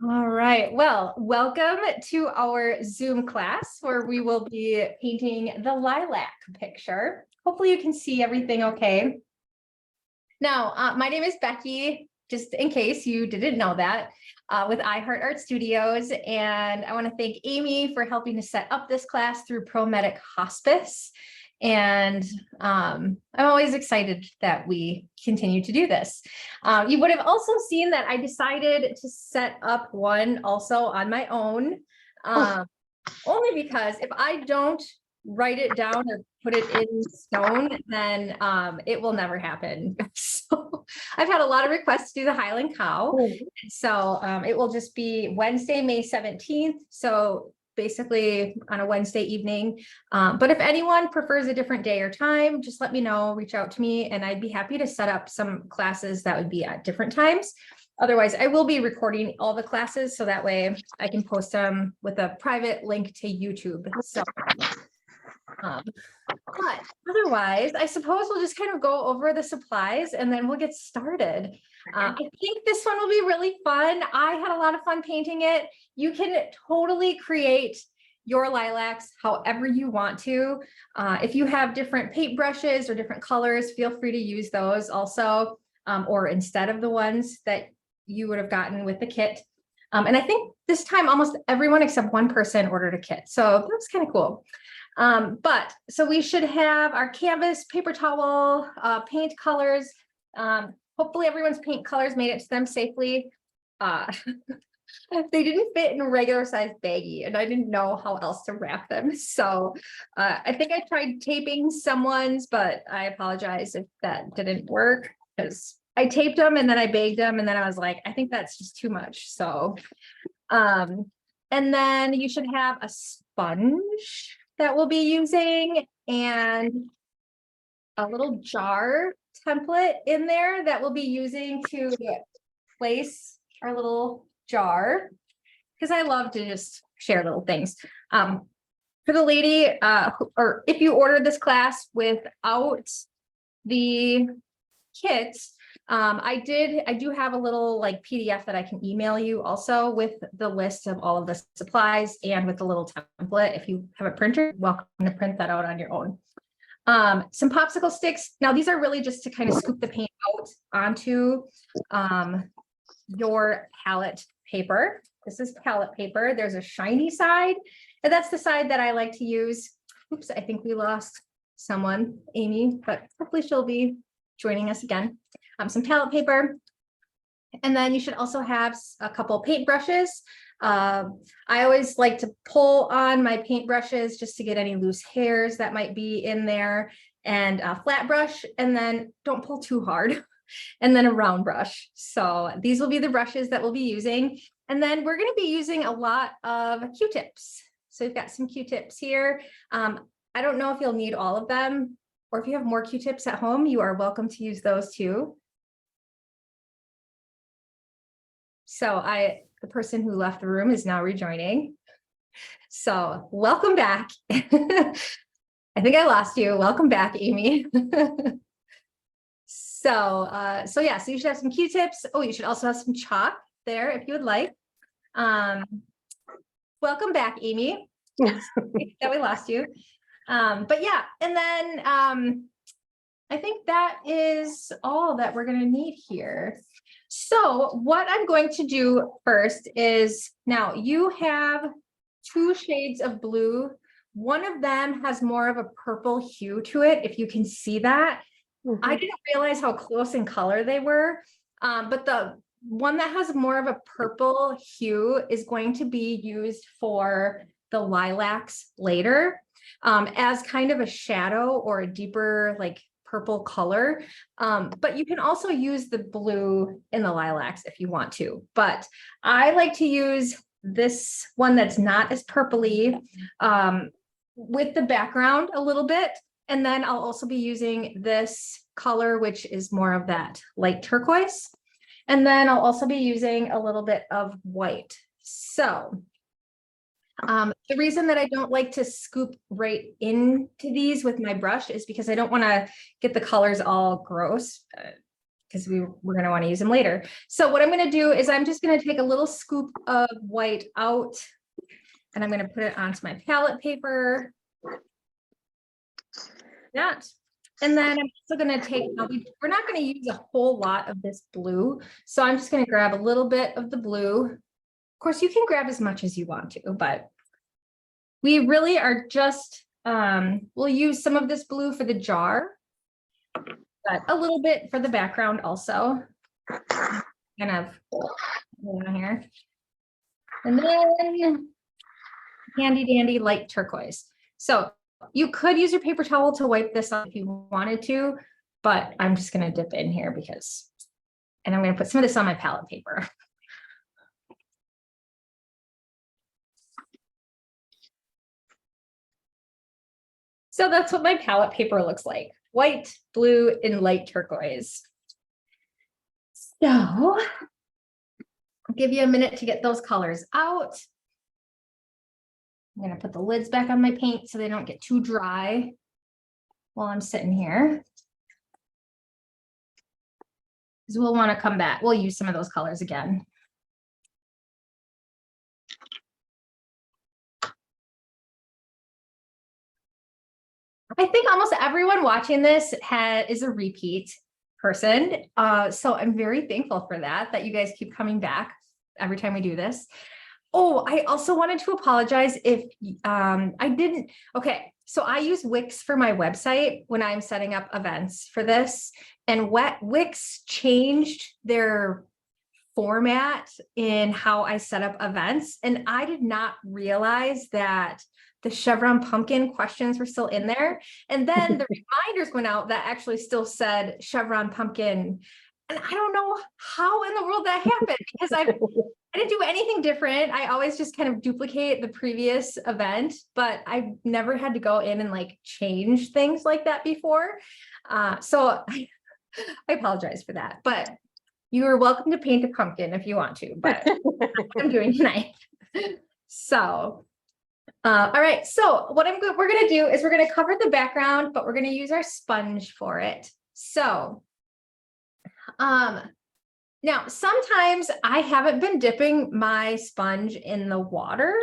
All right. Well, welcome to our Zoom class where we will be painting the lilac picture. Hopefully you can see everything okay. Now, my name is Becky, just in case you didn't know that, with iHeart Art Studios. And I want to thank Amy for helping to set up this class through ProMedic Hospice. And I'm always excited that we continue to do this. You would have also seen that I decided to set up one also on my own, only because if I don't write it down or put it in stone, then it will never happen. So I've had a lot of requests to do the Highland Cow. So it will just be Wednesday, May 17th. So basically on a Wednesday evening. But if anyone prefers a different day or time, just let me know, reach out to me, and I'd be happy to set up some classes that would be at different times. Otherwise, I will be recording all the classes so that way I can post them with a private link to YouTube. So, but otherwise, I suppose we'll just kind of go over the supplies and then we'll get started. I think this one will be really fun. I had a lot of fun painting it. You can totally create your lilacs however you want to. If you have different paint brushes or different colors, feel free to use those also, or instead of the ones that you would have gotten with the kit. And I think this time almost everyone except one person ordered a kit. So that's kind of cool. But so we should have our canvas, paper towel, paint colors. Hopefully everyone's paint colors made it to them safely. They didn't fit in a regular size baggie and I didn't know how else to wrap them. So I think I tried taping someone's, but I apologize if that didn't work because I taped them and then I bagged them and then I was like, I think that's just too much. So, and then you should have a sponge that we'll be using and a little jar template in there that we'll be using to place our little jar because I love to just share little things. For the lady, or if you ordered this class without the kit, I do have a little like PDF that I can email you also with the list of all of the supplies and with the little template. If you have a printer, welcome to print that out on your own. Some popsicle sticks. Now these are really just to kind of scoop the paint out onto your palette paper. This is palette paper. There's a shiny side, and that's the side that I like to use. Oops, I think we lost someone, Amy, but hopefully she'll be joining us again. Some palette paper. And then you should also have a couple paint brushes. I always like to pull on my paint brushes just to get any loose hairs that might be in there, and a flat brush, and then don't pull too hard, and then a round brush. So these will be the brushes that we'll be using. And then we're going to be using a lot of Q-tips. So we've got some Q-tips here. I don't know if you'll need all of them, or if you have more Q-tips at home, you are welcome to use those too. So the person who left the room is now rejoining. So welcome back. I think I lost you. Welcome back, Amy. So yeah, so you should have some Q-tips. Oh, you should also have some chalk there if you would like. Welcome back, Amy. That we lost you. But yeah, and then I think that is all that we're going to need here. So what I'm going to do first is, now you have two shades of blue. One of them has more of a purple hue to it, if you can see that. I didn't realize how close in color they were, but the one that has more of a purple hue is going to be used for the lilacs later, as kind of a shadow or a deeper like purple color. But you can also use the blue in the lilacs if you want to, but I like to use this one that's not as purpley, with the background a little bit. And then I'll also be using this color, which is more of that light turquoise. And then I'll also be using a little bit of white. So the reason that I don't like to scoop right into these with my brush is because I don't want to get the colors all gross. because we're going to want to use them later. So what I'm going to do is I'm just going to take a little scoop of white out and I'm going to put it onto my palette paper. That. And then I'm also going to take, we're not going to use a whole lot of this blue. So I'm just going to grab a little bit of the blue. Of course, you can grab as much as you want to, but we really are just, we'll use some of this blue for the jar, but a little bit for the background also. Kind of here. And then handy dandy light turquoise. So you could use your paper towel to wipe this off if you wanted to, but I'm just going to dip in here because, and I'm going to put some of this on my palette paper. So that's what my palette paper looks like. White, blue, and light turquoise. So I'll give you a minute to get those colors out. I'm going to put the lids back on my paint so they don't get too dry while I'm sitting here. Because we'll want to come back. We'll use some of those colors again. I think almost everyone watching this is a repeat person. So I'm very thankful for that you guys keep coming back every time we do this. Oh, I also wanted to apologize if I didn't. Okay, so I use Wix for my website when I'm setting up events for this, and Wix changed their format in how I set up events, and I did not realize that the chevron pumpkin questions were still in there. And then the reminders went out that actually still said chevron pumpkin. And I don't know how in the world that happened because I didn't do anything different. I always just kind of duplicate the previous event, but I've never had to go in and like change things like that before. So I apologize for that, but you are welcome to paint a pumpkin if you want to, but that's what I'm doing tonight. So, all right. So what we're going to do is we're going to cover the background, but we're going to use our sponge for it. So, now sometimes I haven't been dipping my sponge in the water.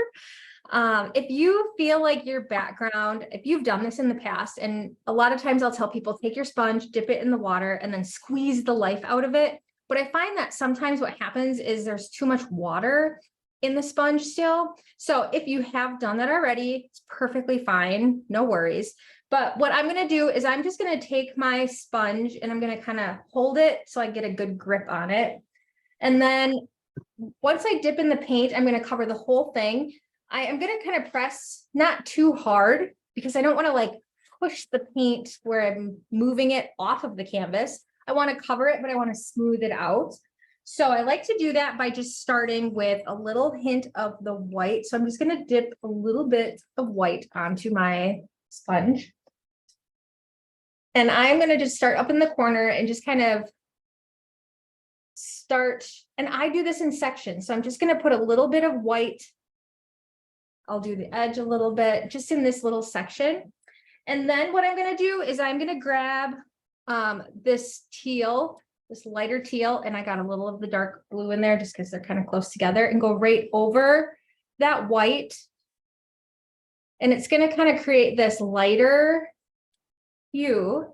If you feel like your background, if you've done this in the past, and a lot of times I'll tell people, take your sponge, dip it in the water, and then squeeze the life out of it. But I find that sometimes what happens is there's too much water in the sponge still. So if you have done that already, it's perfectly fine, no worries. But what I'm going to do is I'm just going to take my sponge and I'm going to kind of hold it so I get a good grip on it. And then once I dip in the paint, I'm going to cover the whole thing. I am going to kind of press not too hard because I don't want to like push the paint where I'm moving it off of the canvas. I want to cover it, but I want to smooth it out. So I like to do that by just starting with a little hint of the white. So I'm just going to dip a little bit of white onto my sponge. And I'm going to just start up in the corner and just kind of start. And I do this in sections. So I'm just going to put a little bit of white. I'll do the edge a little bit just in this little section. And then what I'm going to do is I'm going to grab this teal, this lighter teal, and I got a little of the dark blue in there just because they're kind of close together, and go right over that white. And it's going to kind of create this lighter hue.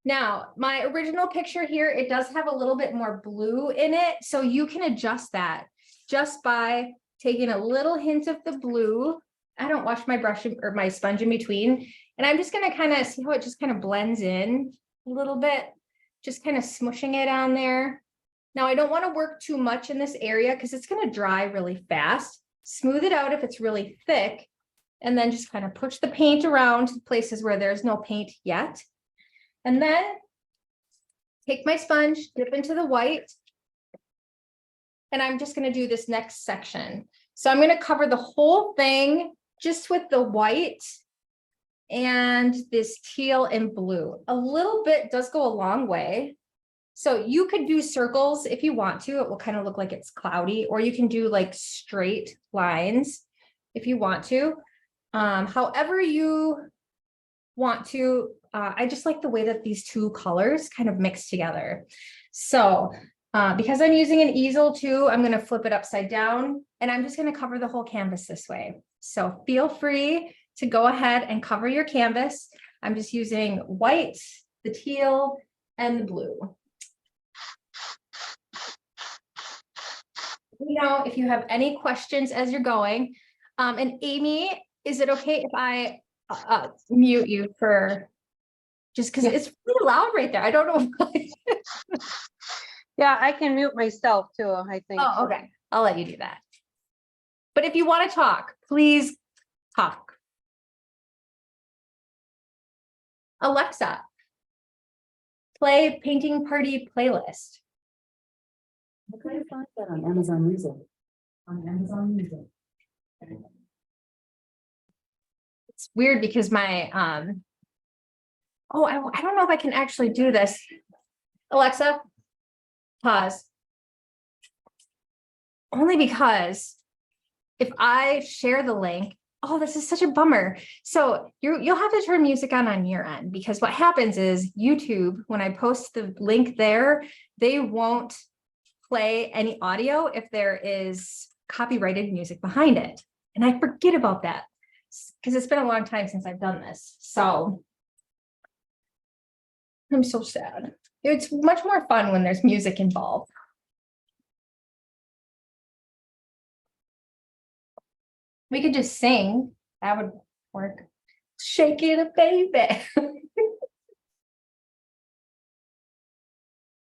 Now, my original picture here, it does have a little bit more blue in it. So you can adjust that just by taking a little hint of the blue. I don't wash my brush or my sponge in between. And I'm just going to kind of see how it just kind of blends in a little bit, just kind of smushing it on there. Now, I don't want to work too much in this area because it's going to dry really fast. Smooth it out if it's really thick, and then just kind of push the paint around places where there's no paint yet. And then take my sponge, dip into the white, and I'm just going to do this next section. So I'm going to cover the whole thing just with the white and this teal and blue. A little bit does go a long way. So you could do circles if you want to. It will kind of look like it's cloudy, or you can do like straight lines if you want to. However you want to, I just like the way that these two colors kind of mix together. So because I'm using an easel too, I'm going to flip it upside down and I'm just going to cover the whole canvas this way. So feel free to go ahead and cover your canvas. I'm just using white, the teal, and the blue. You know, if you have any questions as you're going, and Amy, is it okay if I mute you for just because it's really loud right there? I don't know why. Yeah, I can mute myself too, I think. Oh, okay. I'll let you do that. But if you want to talk, please talk. Alexa, play painting party playlist. How can I find that on Amazon Music? On Amazon Music. It's weird because my I don't know if I can actually do this. Alexa, pause. Only because if I share the link, oh, this is such a bummer. So you'll have to turn music on your end, because what happens is YouTube, when I post the link there, they won't play any audio if there is copyrighted music behind it. And I forget about that because it's been a long time since I've done this. So I'm so sad. It's much more fun when there's music involved. We could just sing. That would work. Shake it, baby.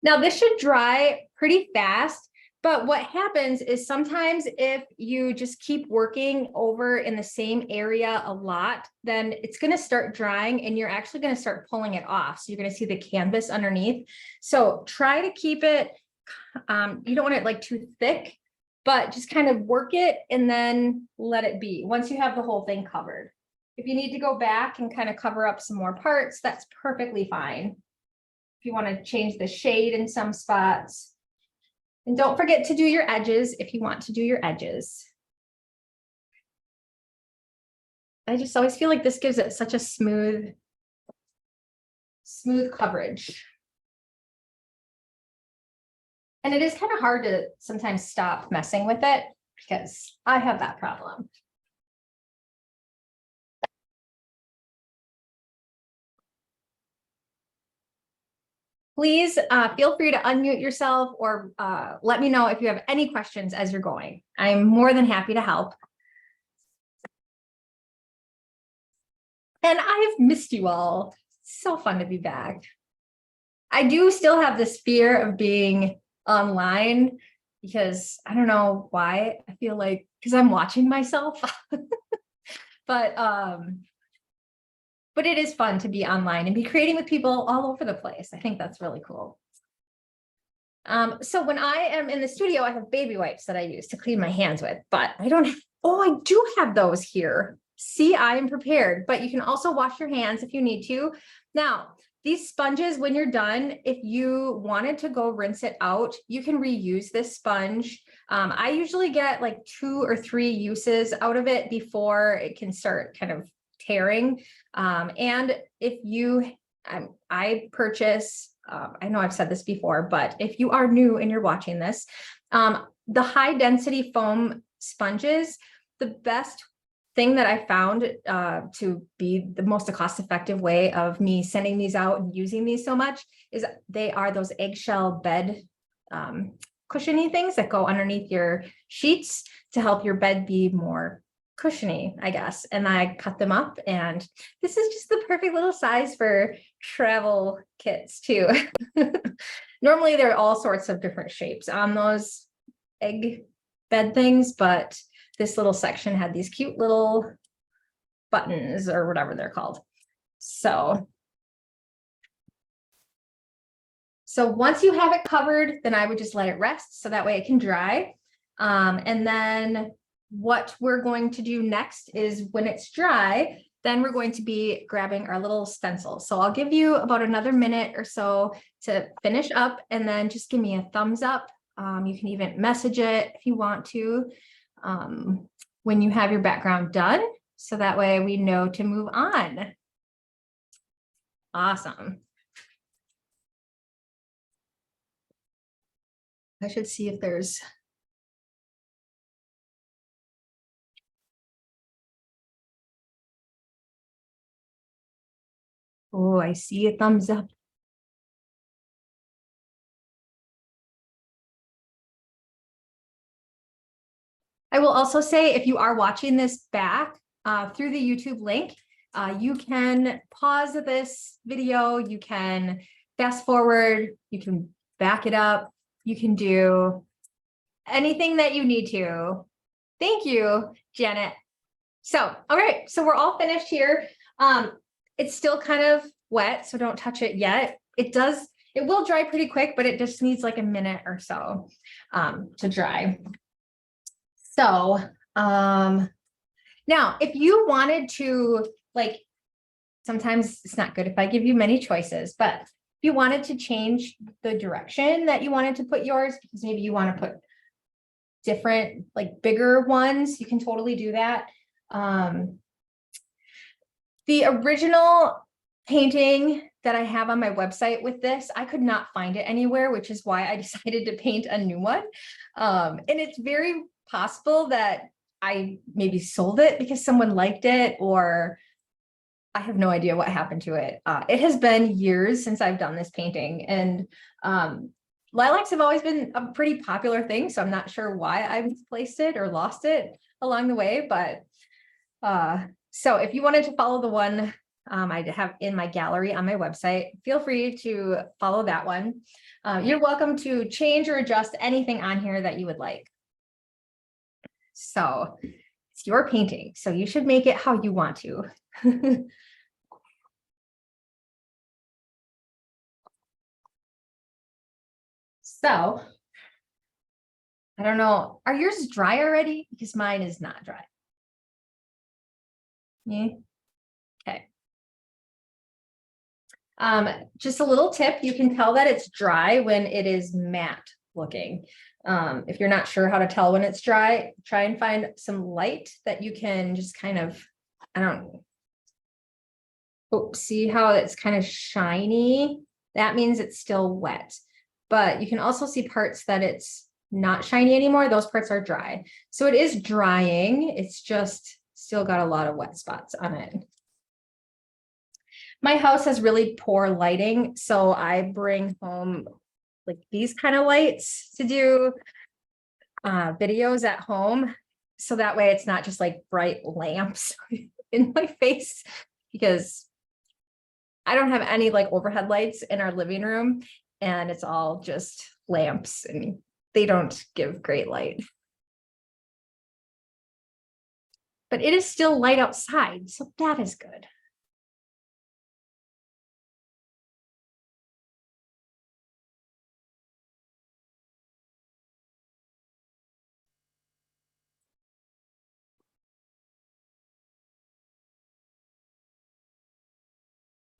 Now this should dry pretty fast, but what happens is sometimes if you just keep working over in the same area a lot, then it's going to start drying and you're actually going to start pulling it off. So you're going to see the canvas underneath. So try to keep it, you don't want it like too thick, but just kind of work it and then let it be once you have the whole thing covered. If you need to go back and kind of cover up some more parts, that's perfectly fine. If you want to change the shade in some spots. And don't forget to do your edges if you want to do your edges. I just always feel like this gives it such a smooth coverage. And it is kind of hard to sometimes stop messing with it because I have that problem. Please feel free to unmute yourself or let me know if you have any questions as you're going. I'm more than happy to help. And I've missed you all. So fun to be back. I do still have this fear of being online because I don't know why. I feel like because I'm watching myself. But it is fun to be online and be creating with people all over the place. I think that's really cool. So when I am in the studio, I have baby wipes that I use to clean my hands with, but I don't have, oh, I do have those here. See, I am prepared, but you can also wash your hands if you need to. Now, these sponges, when you're done, if you wanted to go rinse it out, you can reuse this sponge. I usually get like 2 or 3 uses out of it before it can start kind of tearing. And if you, I purchase, I know I've said this before, but if you are new and you're watching this, the high density foam sponges, the best thing that I found to be the most cost-effective way of me sending these out and using these so much is they are those eggshell bed cushiony things that go underneath your sheets to help your bed be more cushiony, I guess. And I cut them up, and this is just the perfect little size for travel kits too. Normally there are all sorts of different shapes on those egg bed things, but this little section had these cute little buttons or whatever they're called. So once you have it covered, then I would just let it rest so that way it can dry. And then what we're going to do next is when it's dry, then we're going to be grabbing our little stencil. So I'll give you about another minute or so to finish up, and then just give me a thumbs up. You can even message it if you want to when you have your background done. So that way we know to move on. Awesome. I should see if there's. Oh, I see a thumbs up. I will also say, if you are watching this back through the YouTube link, you can pause this video, you can fast forward, you can back it up, you can do anything that you need to. Thank you, Janet. So, all right, so we're all finished here. It's still kind of wet, so don't touch it yet. It will dry pretty quick, but it just needs like a minute or so to dry. So, now if you wanted to, like, sometimes it's not good if I give you many choices, but if you wanted to change the direction that you wanted to put yours, because maybe you want to put different, like bigger ones, you can totally do that. The original painting that I have on my website with this, I could not find it anywhere, which is why I decided to paint a new one. And it's very possible that I maybe sold it because someone liked it, or I have no idea what happened to it. It has been years since I've done this painting, and lilacs have always been a pretty popular thing, so I'm not sure why I misplaced it or lost it along the way, but so if you wanted to follow the one I have in my gallery on my website, feel free to follow that one. You're welcome to change or adjust anything on here that you would like. So it's your painting, so you should make it how you want to. So I don't know, are yours dry already? Because mine is not dry. Yeah. Okay. Just a little tip, you can tell that it's dry when it is matte looking. If you're not sure how to tell when it's dry, try and find some light that you can just kind of, I don't know. Oh, see how it's kind of shiny? That means it's still wet. But you can also see parts that it's not shiny anymore. Those parts are dry. So it is drying. It's just still got a lot of wet spots on it. My house has really poor lighting, so I bring home like these kind of lights to do videos at home. So that way it's not just like bright lamps in my face, because I don't have any like overhead lights in our living room, and it's all just lamps and they don't give great light. But it is still light outside, so that is good.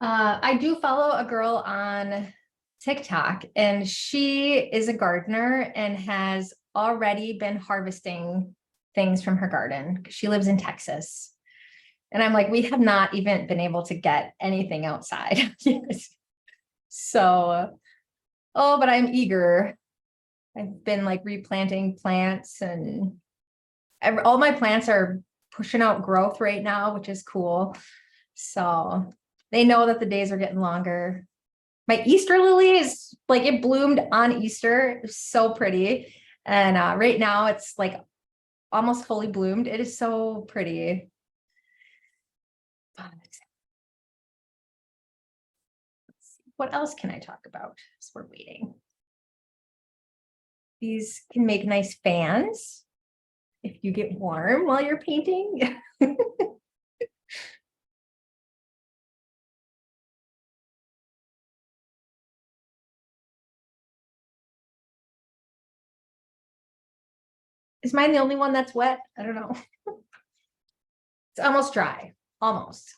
I do follow a girl on TikTok, and she is a gardener and has already been harvesting things from her garden. She lives in Texas. And I'm like, we have not even been able to get anything outside. Yes. So, oh, but I'm eager. I've been like replanting plants, and all my plants are pushing out growth right now, which is cool. So they know that the days are getting longer. My Easter lily is like, it bloomed on Easter. It was so pretty. And right now it's like almost fully bloomed. It is so pretty. But what else can I talk about as we're waiting? These can make nice fans if you get warm while you're painting. Is mine the only one that's wet? I don't know. It's almost dry, almost.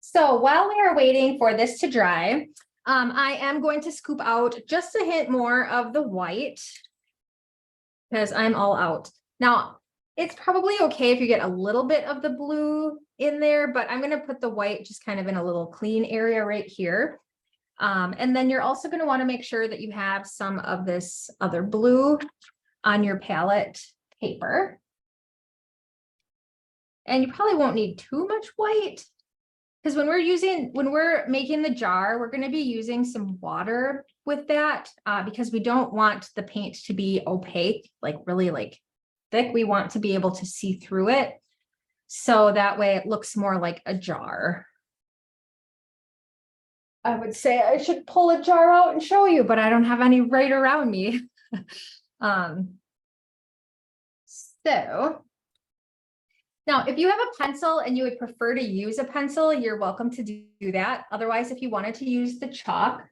So while we are waiting for this to dry, I am going to scoop out just a hint more of the white because I'm all out. Now, it's probably okay if you get a little bit of the blue in there, but I'm going to put the white just kind of in a little clean area right here. And then you're also going to want to make sure that you have some of this other blue on your palette paper. And you probably won't need too much white because when we're making the jar, we're going to be using some water with that because we don't want the paint to be opaque, like really like thick. We want to be able to see through it. So that way it looks more like a jar. I would say I should pull a jar out and show you, but I don't have any right around me. So now, if you have a pencil and you would prefer to use a pencil, you're welcome to do that. Otherwise, if you wanted to use the chalk,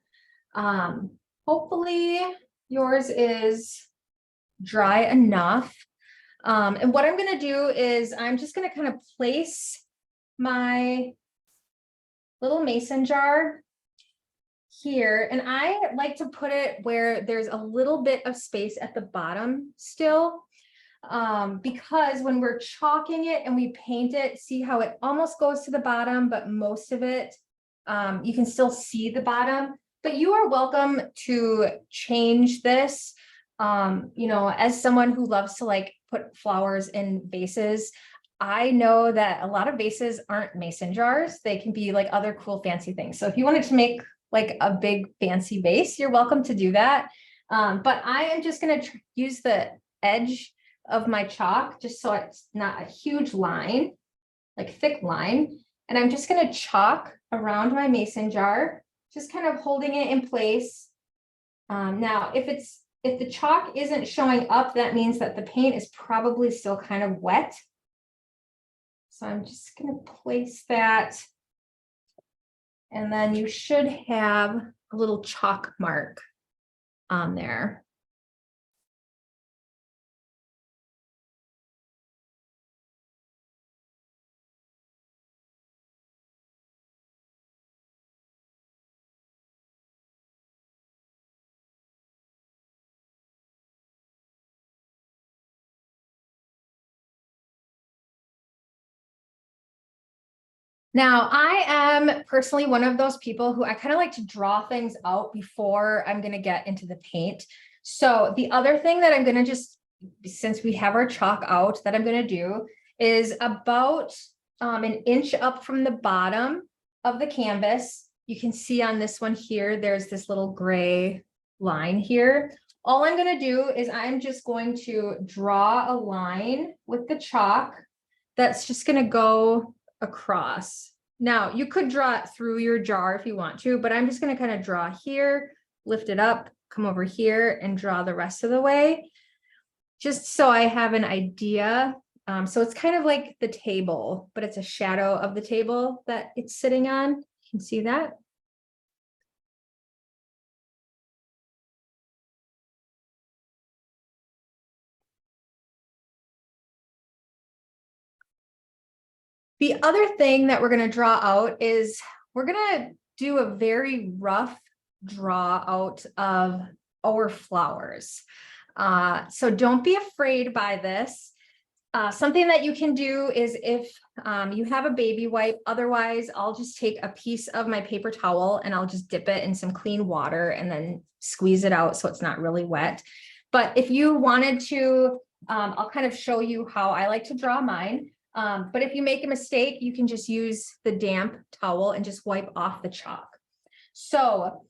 hopefully yours is dry enough. And what I'm going to do is I'm just going to kind of place my little mason jar here. And I like to put it where there's a little bit of space at the bottom still. Because when we're chalking it and we paint it, see how it almost goes to the bottom, but most of it, you can still see the bottom, but you are welcome to change this. As someone who loves to like put flowers in vases, I know that a lot of vases aren't mason jars. They can be like other cool fancy things. So if you wanted to make like a big fancy vase, you're welcome to do that. But I am just going to use the edge of my chalk just so it's not a huge line, like thick line. And I'm just going to chalk around my mason jar, just kind of holding it in place. Now, if the chalk isn't showing up, that means that the paint is probably still kind of wet. So I'm just going to place that. And then you should have a little chalk mark on there. Now, I am personally one of those people who I kind of like to draw things out before I'm going to get into the paint. So the other thing that I'm going to just, since we have our chalk out, that I'm going to do is about an inch up from the bottom of the canvas. You can see on this one here, there's this little gray line here. All I'm going to do is I'm just going to draw a line with the chalk that's just going to go across. Now you could draw it through your jar if you want to, but I'm just going to kind of draw here, lift it up, come over here and draw the rest of the way, just so I have an idea. So it's kind of like the table, but it's a shadow of the table that it's sitting on. You can see that. The other thing that we're going to draw out is we're going to do a very rough draw out of our flowers. So don't be afraid by this. Something that you can do is if you have a baby wipe, otherwise I'll just take a piece of my paper towel and I'll just dip it in some clean water and then squeeze it out so it's not really wet. But if you wanted to, I'll kind of show you how I like to draw mine. But if you make a mistake, you can just use the damp towel and just wipe off the chalk. So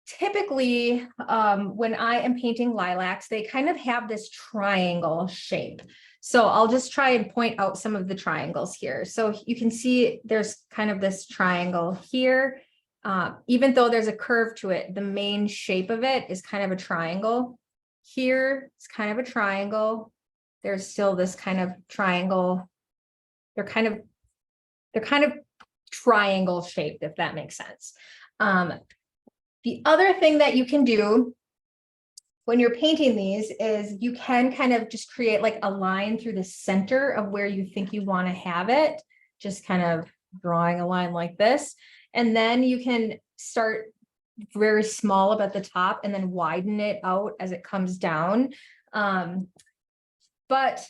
typically, when I am painting lilacs, they kind of have this triangle shape. So I'll just try and point out some of the triangles here. So you can see there's kind of this triangle here. Even though there's a curve to it, the main shape of it is kind of a triangle. Here, it's kind of a triangle. There's still this kind of triangle. They're kind of triangle shaped, if that makes sense. The other thing that you can do when you're painting these is you can kind of just create like a line through the center of where you think you want to have it, just kind of drawing a line like this. And then you can start very small up at the top and then widen it out as it comes down. But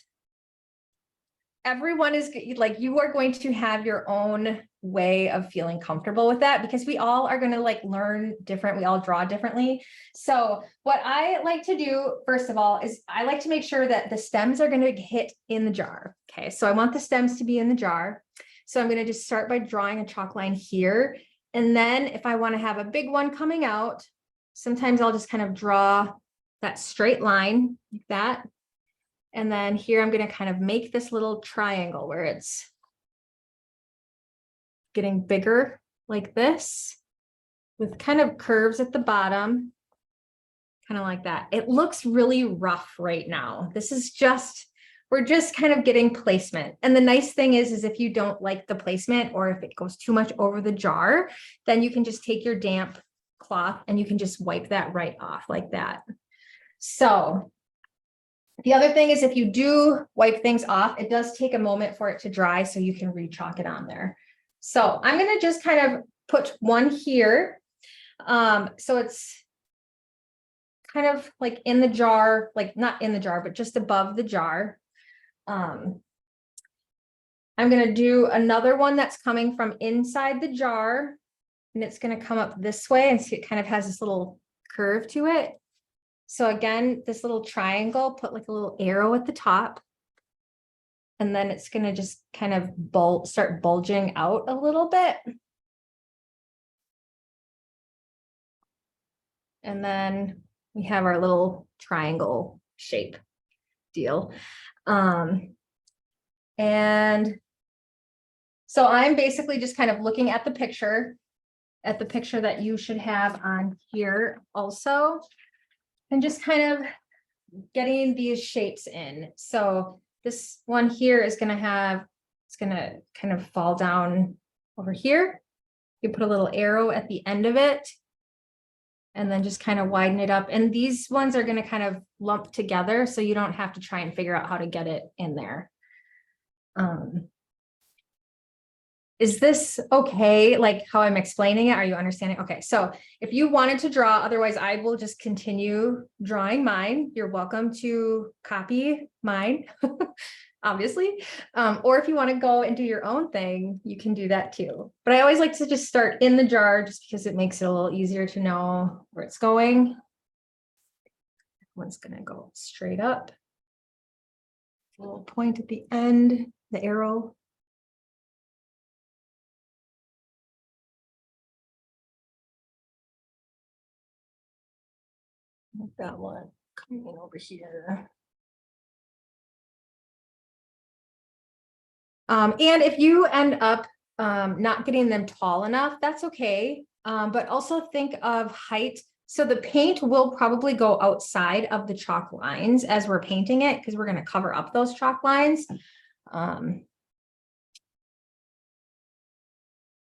everyone is like, you are going to have your own way of feeling comfortable with that, because we all are going to like learn different. We all draw differently. So what I like to do, first of all, is I like to make sure that the stems are going to hit in the jar. Okay. So I want the stems to be in the jar. So I'm going to just start by drawing a chalk line here. And then if I want to have a big one coming out, sometimes I'll just kind of draw that straight line like that. And then here I'm going to kind of make this little triangle where it's getting bigger like this with kind of curves at the bottom, kind of like that. It looks really rough right now. This is just, we're just kind of getting placement. And the nice thing is if you don't like the placement or if it goes too much over the jar, then you can just take your damp cloth and you can just wipe that right off like that. So the other thing is if you do wipe things off, it does take a moment for it to dry so you can re-chalk it on there. So I'm going to just kind of put one here. So it's kind of like in the jar, like not in the jar, but just above the jar. I'm going to do another one that's coming from inside the jar, and it's going to come up this way, and see it kind of has this little curve to it. So again, this little triangle, put like a little arrow at the top. And then it's going to just kind of start bulging out a little bit. And then we have our little triangle shape deal. And so I'm basically just kind of looking at the picture that you should have on here also. And just kind of getting these shapes in. So this one here is going to have, it's going to kind of fall down over here. You put a little arrow at the end of it and then just kind of widen it up. And these ones are going to kind of lump together, so you don't have to try and figure out how to get it in there. Is this okay? Like how I'm explaining it? Are you understanding? Okay. So if you wanted to draw, otherwise I will just continue drawing mine. You're welcome to copy mine, obviously. Or if you want to go and do your own thing, you can do that too. But I always like to just start in the jar just because it makes it a little easier to know where it's going. One's going to go straight up. A little point at the end, the arrow. That one coming over here. And if you end up not getting them tall enough, that's okay. But also think of height. So the paint will probably go outside of the chalk lines as we're painting it, because we're going to cover up those chalk lines.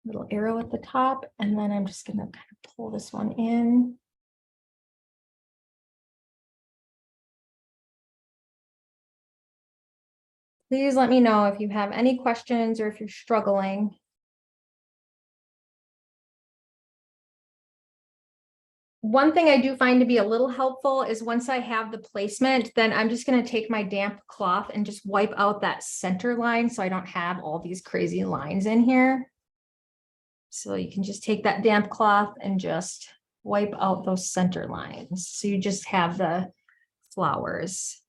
Little arrow at the top, and then I'm just going to kind of pull this one in. Please let me know if you have any questions or if you're struggling. One thing I do find to be a little helpful is once I have the placement, then I'm just going to take my damp cloth and just wipe out that center line so I don't have all these crazy lines in here. So you can just take that damp cloth and just wipe out those center lines. So you just have the flowers.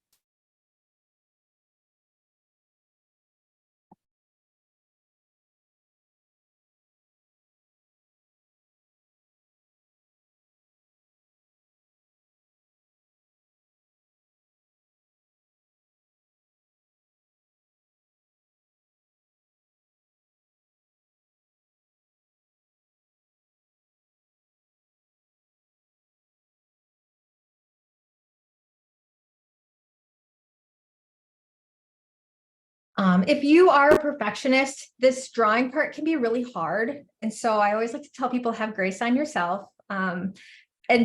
If you are a perfectionist, this drawing part can be really hard. And so I always like to tell people, have grace on yourself. And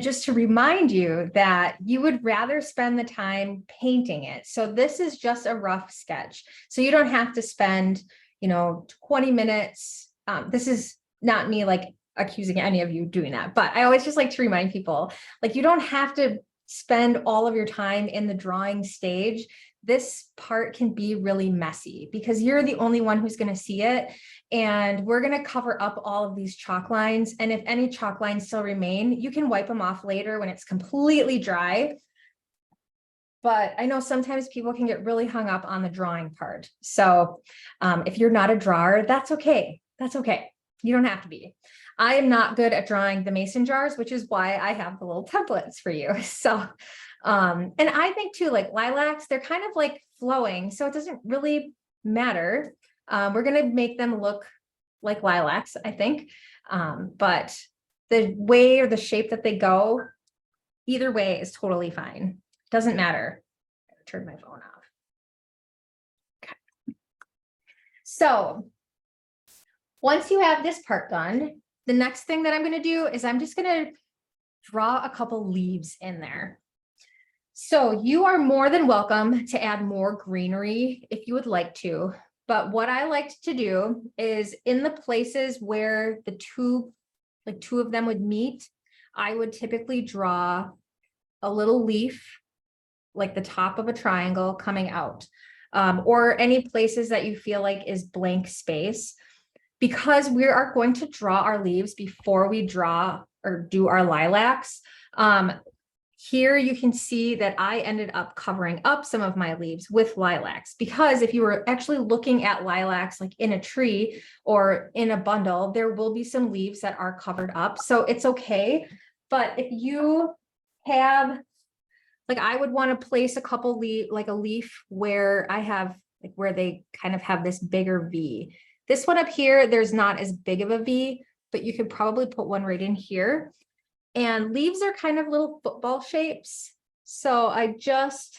just to remind you that you would rather spend the time painting it. So this is just a rough sketch. So you don't have to spend, 20 minutes. This is not me like accusing any of you doing that, but I always just like to remind people, like, you don't have to spend all of your time in the drawing stage. This part can be really messy because you're the only one who's going to see it. And we're going to cover up all of these chalk lines. And if any chalk lines still remain, you can wipe them off later when it's completely dry. But I know sometimes people can get really hung up on the drawing part. So if you're not a drawer, that's okay. That's okay. You don't have to be. I am not good at drawing the mason jars, which is why I have the little templates for you. So, and I think too, like lilacs, they're kind of like flowing, so it doesn't really matter. We're going to make them look like lilacs, I think. But the way or the shape that they go, either way is totally fine. Doesn't matter. Turn my phone off. Okay. So once you have this part done, the next thing that I'm going to do is I'm just going to draw a couple leaves in there. So you are more than welcome to add more greenery if you would like to. But what I like to do is in the places where the two of them would meet, I would typically draw a little leaf, like the top of a triangle coming out, or any places that you feel like is blank space. Because we are going to draw our leaves before we draw or do our lilacs. Here you can see that I ended up covering up some of my leaves with lilacs, because if you were actually looking at lilacs like in a tree or in a bundle, there will be some leaves that are covered up. So it's okay. But if you have, like, I would want to place a couple like a leaf where I have, like, where they kind of have this bigger V. This one up here, there's not as big of a V, but you could probably put one right in here. And leaves are kind of little football shapes. So I just,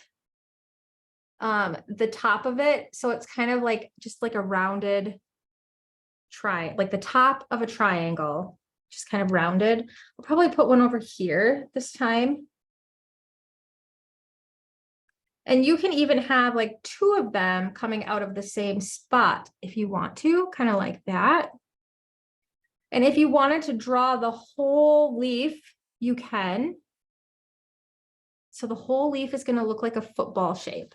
the top of it, so it's kind of like, just like a rounded like the top of a triangle, just kind of rounded. I'll probably put one over here this time. And you can even have like two of them coming out of the same spot if you want to, kind of like that. And if you wanted to draw the whole leaf, you can. So the whole leaf is going to look like a football shape.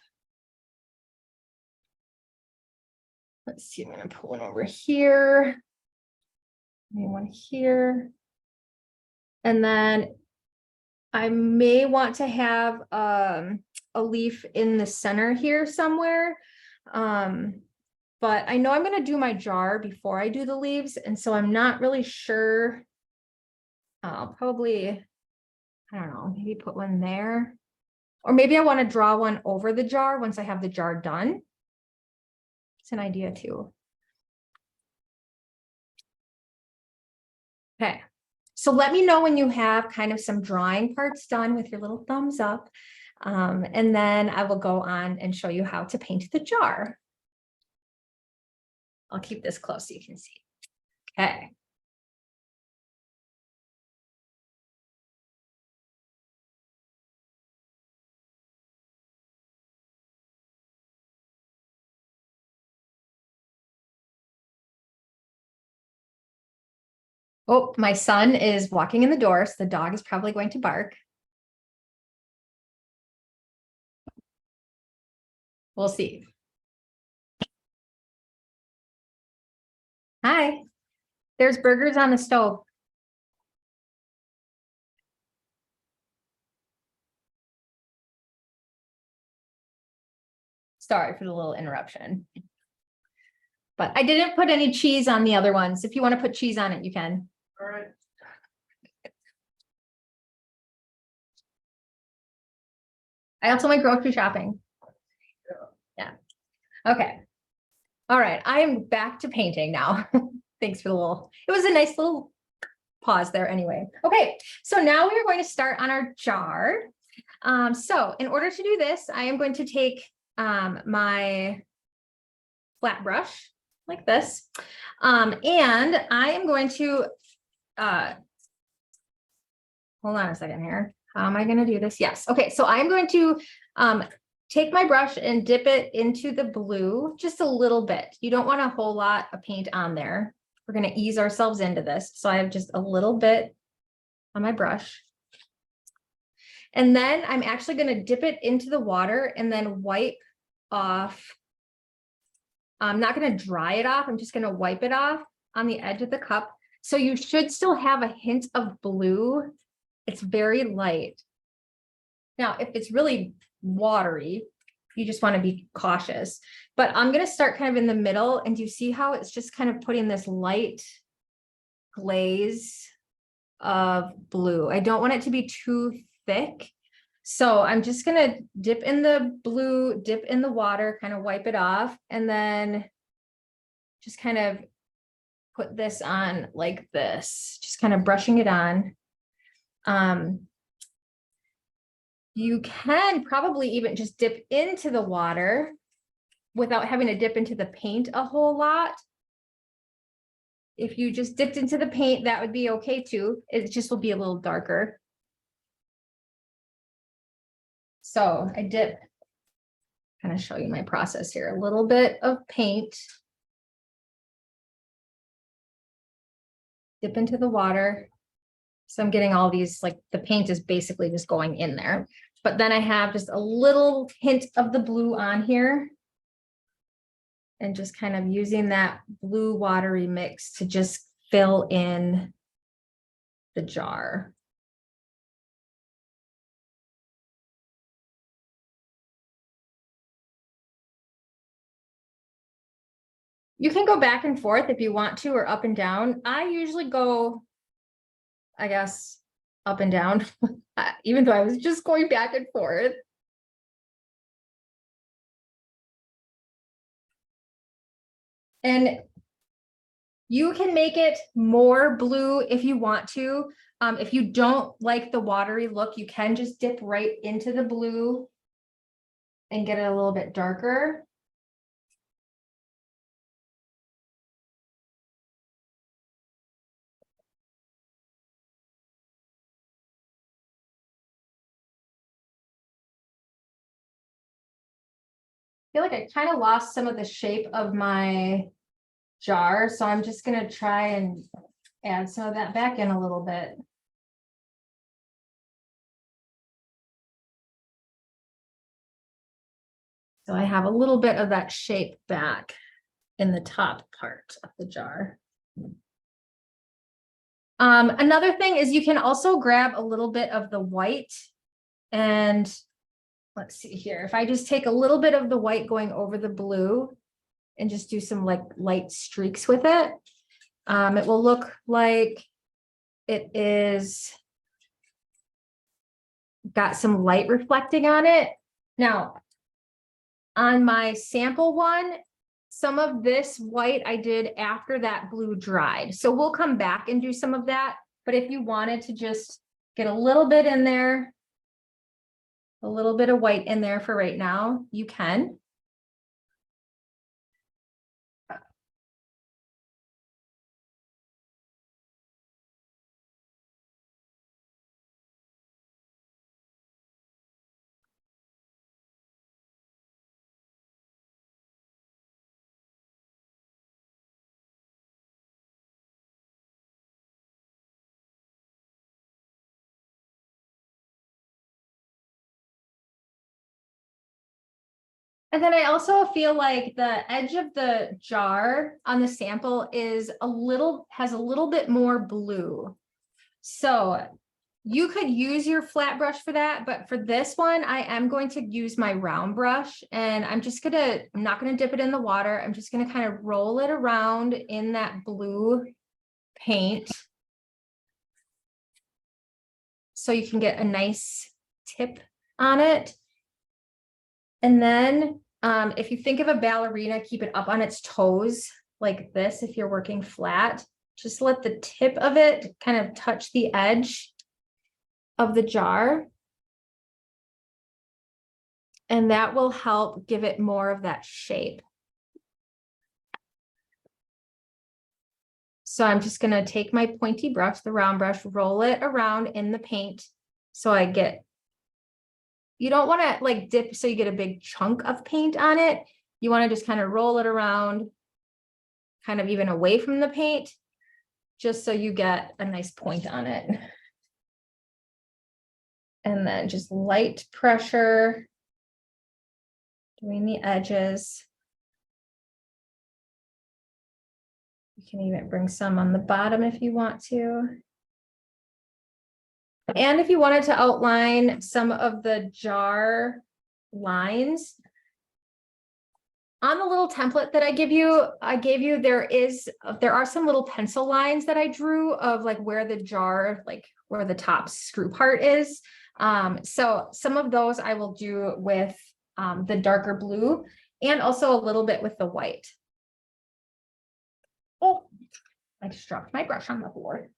Let's see, I'm going to put one over here. Maybe one here. And then I may want to have a leaf in the center here somewhere. But I know I'm going to do my jar before I do the leaves. And so I'm not really sure. I'll probably, I don't know, maybe put one there. Or maybe I want to draw one over the jar once I have the jar done. It's an idea too. Okay. So let me know when you have kind of some drawing parts done with your little thumbs up. And then I will go on and show you how to paint the jar. I'll keep this close so you can see. Okay. Oh, my son is walking in the door, so the dog is probably going to bark. We'll see. Hi, there's burgers on the stove. Sorry for the little interruption. But I didn't put any cheese on the other ones. If you want to put cheese on it, you can. All right. I also went grocery shopping. Yeah. Okay. All right. I am back to painting now. Thanks for the little, it was a nice little pause there anyway. Okay. So now we are going to start on our jar. So in order to do this, I am going to take my flat brush like this. And I am going to, hold on a second here. How am I going to do this? Yes. Okay. So I'm going to take my brush and dip it into the blue just a little bit. You don't want a whole lot of paint on there. We're gonna ease ourselves into this. So I have just a little bit on my brush. And then I'm actually gonna dip it into the water and then wipe off. I'm not gonna dry it off. I'm just gonna wipe it off on the edge of the cup. So you should still have a hint of blue. It's very light. Now, if it's really watery, you just want to be cautious. But I'm going to start kind of in the middle, and do you see how it's just kind of putting this light glaze of blue? I don't want it to be too thick. So I'm just going to dip in the blue, dip in the water, kind of wipe it off, and then just kind of put this on like this, just kind of brushing it on. You can probably even just dip into the water without having to dip into the paint a whole lot. If you just dipped into the paint, that would be okay too. It just will be a little darker. So I dip, kind of show you my process here, a little bit of paint. Dip into the water. So I'm getting all these, like the paint is basically just going in there. But then I have just a little hint of the blue on here. And just kind of using that blue watery mix to just fill in the jar. You can go back and forth if you want to, or up and down. I usually go, I guess, up and down, even though I was just going back and forth. And you can make it more blue if you want to. If you don't like the watery look, you can just dip right into the blue and get it a little bit darker. I feel like I kind of lost some of the shape of my jar, so I'm just gonna try and add some of that back in a little bit. So I have a little bit of that shape back in the top part of the jar. Another thing is you can also grab a little bit of the white, and let's see here. If I just take a little bit of the white going over the blue and just do some like light streaks with it, it will look like it is got some light reflecting on it. Now, on my sample one, some of this white I did after that blue dried. So we'll come back and do some of that. But if you wanted to just get a little bit in there, a little bit of white in there for right now, you can. And then I also feel like the edge of the jar on the sample is has a little bit more blue. So you could use your flat brush for that, but for this one, I am going to use my round brush, and I'm not gonna dip it in the water. I'm just gonna kind of roll it around in that blue paint. So you can get a nice tip on it. And then if you think of a ballerina, keep it up on its toes like this. If you're working flat, just let the tip of it kind of touch the edge of the jar. And that will help give it more of that shape. So I'm just going to take my pointy brush, the round brush, roll it around in the paint. So you don't want to like dip so you get a big chunk of paint on it. You want to just kind of roll it around kind of even away from the paint, just so you get a nice point on it. And then just light pressure doing the edges. You can even bring some on the bottom if you want to. And if you wanted to outline some of the jar lines, on the little template that I gave you, there are some little pencil lines that I drew of like where the jar, like where the top screw part is. So some of those I will do with the darker blue and also a little bit with the white. Oh, I just dropped my brush on the floor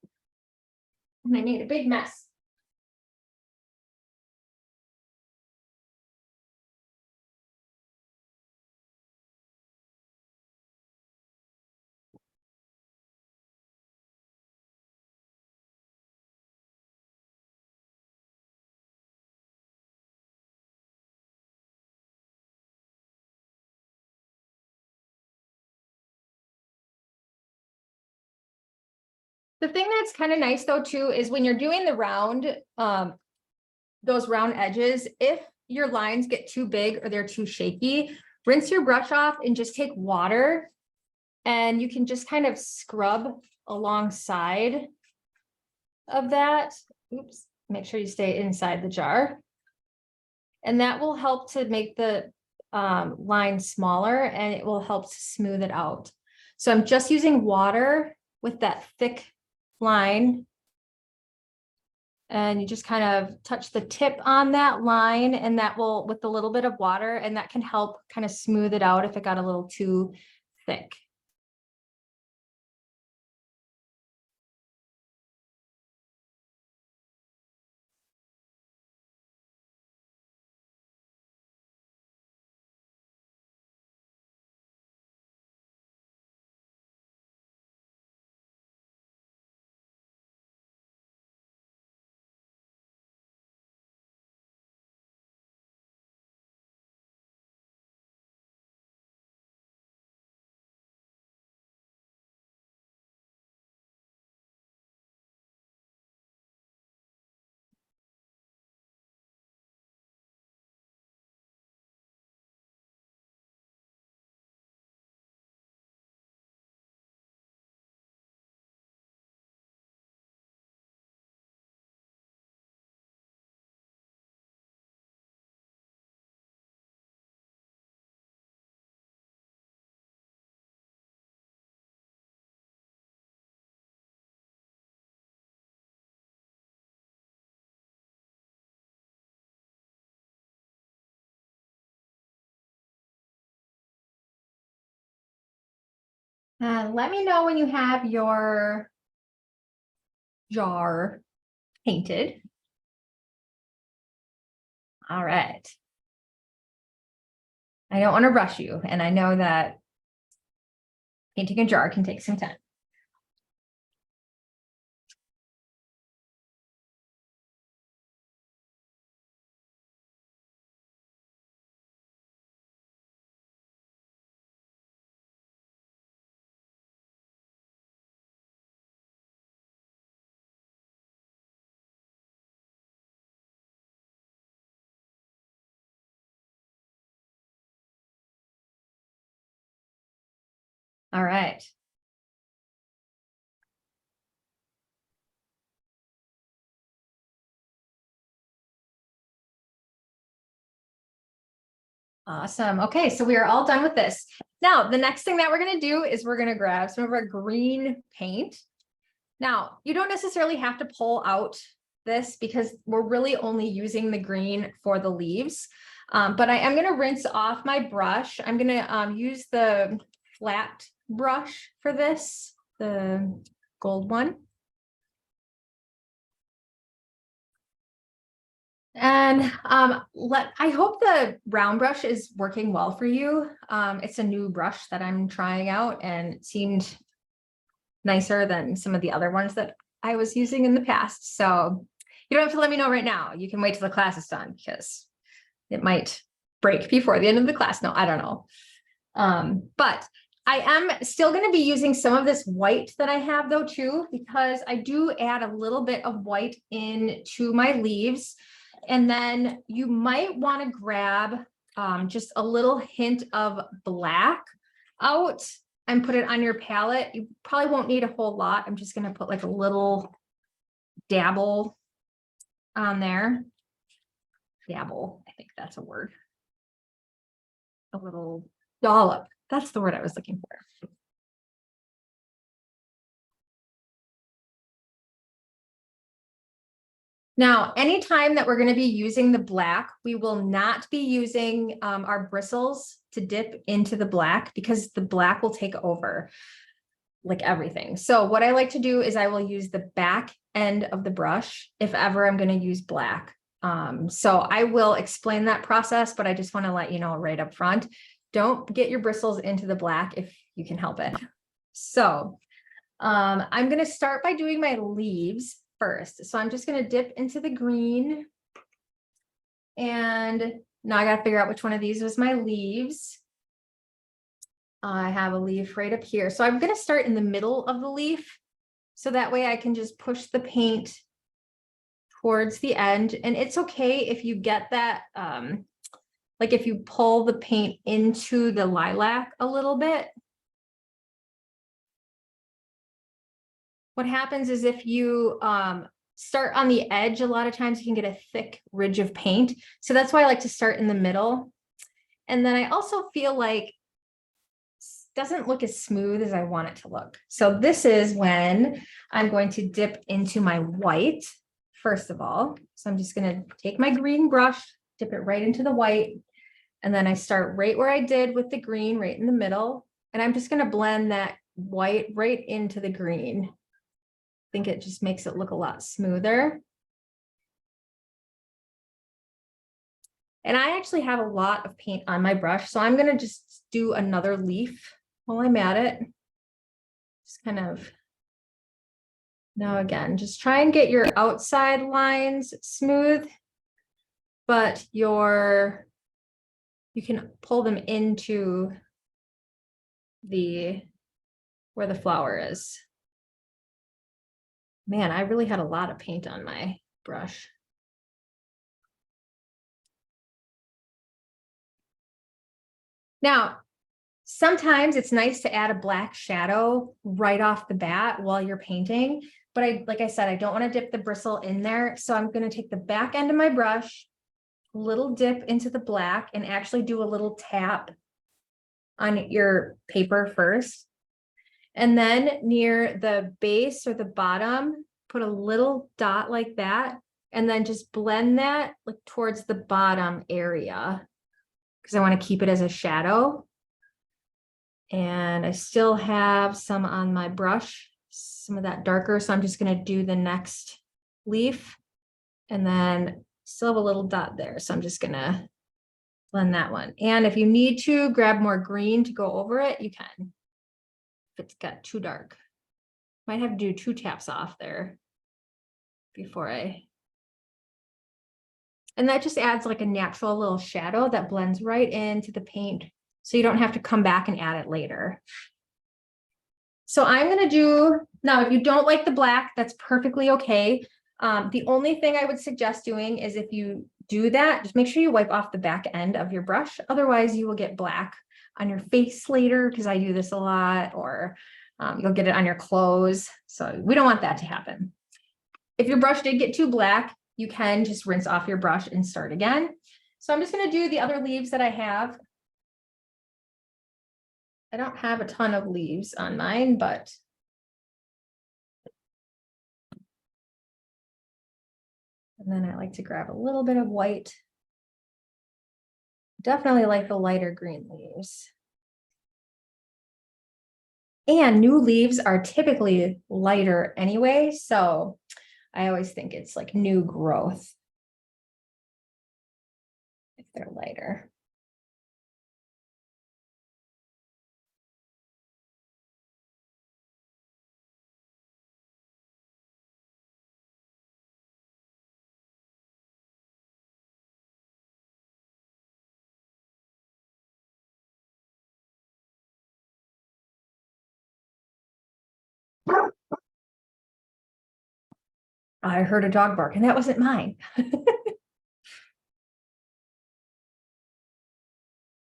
and I made a big mess. The thing that's kind of nice though too is when you're doing the round, those round edges, if your lines get too big or they're too shaky, rinse your brush off and just take water and you can just kind of scrub alongside of that. Oops, make sure you stay inside the jar. And that will help to make the line smaller and it will help to smooth it out. So I'm just using water with that thick line. And you just kind of touch the tip on that line and that will, with a little bit of water, and that can help kind of smooth it out if it got a little too thick. Let me know when you have your jar painted. All right. I don't want to rush you, and I know that painting a jar can take some time. All right. Awesome. Okay, so we are all done with this. Now, the next thing that we're going to do is we're going to grab some of our green paint. Now, you don't necessarily have to pull out this because we're really only using the green for the leaves. But I am going to rinse off my brush. I'm going to use the flat brush for this, the gold one. And I hope the round brush is working well for you. It's a new brush that I'm trying out and it seemed nicer than some of the other ones that I was using in the past. So you don't have to let me know right now. You can wait till the class is done because it might break before the end of the class. No, I don't know. But I am still going to be using some of this white that I have though too, because I do add a little bit of white into my leaves. And then you might want to grab just a little hint of black out and put it on your palette. You probably won't need a whole lot. I'm just going to put like a little dabble on there. Dabble, I think that's a word. A little dollop. That's the word I was looking for. Now, anytime that we're going to be using the black, we will not be using our bristles to dip into the black because the black will take over like everything. So what I like to do is I will use the back end of the brush if ever I'm going to use black. So I will explain that process, but I just want to let you know right up front, don't get your bristles into the black if you can help it. So I'm going to start by doing my leaves first. So I'm just going to dip into the green. And now I got to figure out which one of these was my leaves. I have a leaf right up here. So I'm going to start in the middle of the leaf. So that way I can just push the paint towards the end. And it's okay if you get that, like if you pull the paint into the lilac a little bit. What happens is if you start on the edge, a lot of times you can get a thick ridge of paint. So that's why I like to start in the middle. And then I also feel like it doesn't look as smooth as I want it to look. So this is when I'm going to dip into my white, first of all. So I'm just going to take my green brush, dip it right into the white. And then I start right where I did with the green, right in the middle. And I'm just going to blend that white right into the green. I think it just makes it look a lot smoother. And I actually have a lot of paint on my brush, so I'm going to just do another leaf while I'm at it. Just kind of, now again, just try and get your outside lines smooth, but you can pull them into where the flower is. Man, I really had a lot of paint on my brush. Now, sometimes it's nice to add a black shadow right off the bat while you're painting, but like I said, I don't want to dip the bristle in there. So I'm going to take the back end of my brush, little dip into the black, and actually do a little tap on your paper first. And then near the base or the bottom, put a little dot like that, and then just blend that like towards the bottom area because I want to keep it as a shadow. And I still have some on my brush, some of that darker. So I'm just going to do the next leaf and then still have a little dot there. So I'm just going to blend that one. And if you need to grab more green to go over it, you can. If it's got too dark, might have to do 2 taps off there before and that just adds like a natural little shadow that blends right into the paint. So you don't have to come back and add it later. So I'm going to do, now if you don't like the black, that's perfectly okay. The only thing I would suggest doing is if you do that, just make sure you wipe off the back end of your brush. Otherwise you will get black on your face later because I do this a lot, or you'll get it on your clothes. So we don't want that to happen. If your brush did get too black, you can just rinse off your brush and start again. So I'm just going to do the other leaves that I have. I don't have a ton of leaves on mine, but and then I like to grab a little bit of white. Definitely like the lighter green leaves. And new leaves are typically lighter anyway, so I always think it's like new growth if they're lighter. I heard a dog bark and that wasn't mine.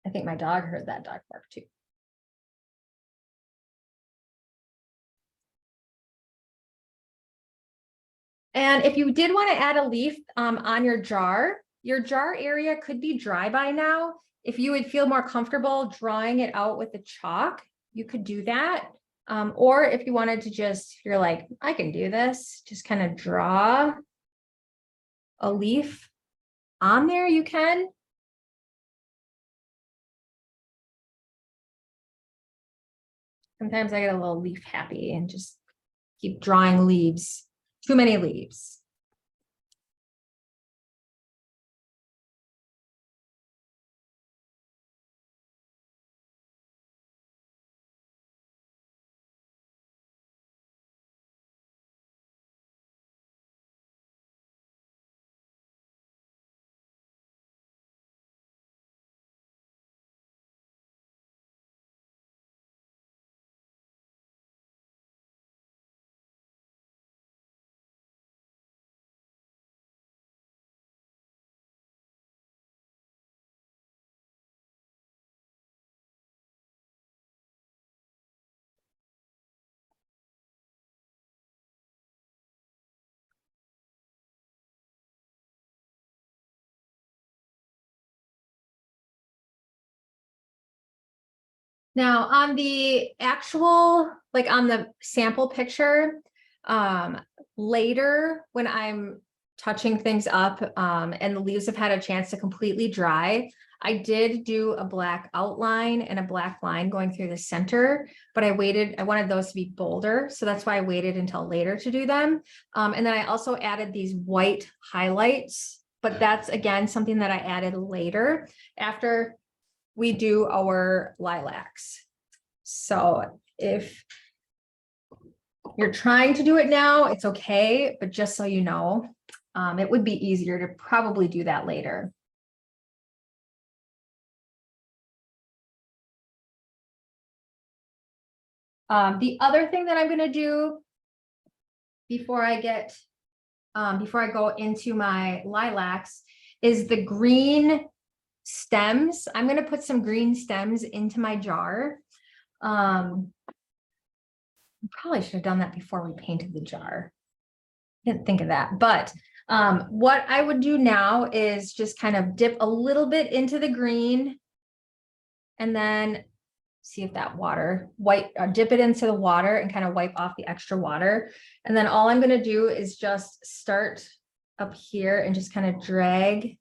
I think my dog heard that dog bark too. And if you did want to add a leaf on your jar area could be dry by now. If you would feel more comfortable drawing it out with the chalk, you could do that. Or if you wanted to just, you're like, I can do this, just kind of draw a leaf on there, you can. Sometimes I get a little leaf happy and just keep drawing leaves, too many leaves. Now on the actual, like on the sample picture, later when I'm touching things up and the leaves have had a chance to completely dry, I did do a black outline and a black line going through the center, but I wanted those to be bolder. So that's why I waited until later to do them. And then I also added these white highlights, but that's again, something that I added later after we do our lilacs. So if you're trying to do it now, it's okay, but just so you know, it would be easier to probably do that later. The other thing that I'm going to do before I go into my lilacs is the green stems. I'm going to put some green stems into my jar. Probably should have done that before we painted the jar. Didn't think of that, but what I would do now is just kind of dip a little bit into the green and then see if that water dip it into the water and kind of wipe off the extra water. And then all I'm going to do is just start up here and just kind of drag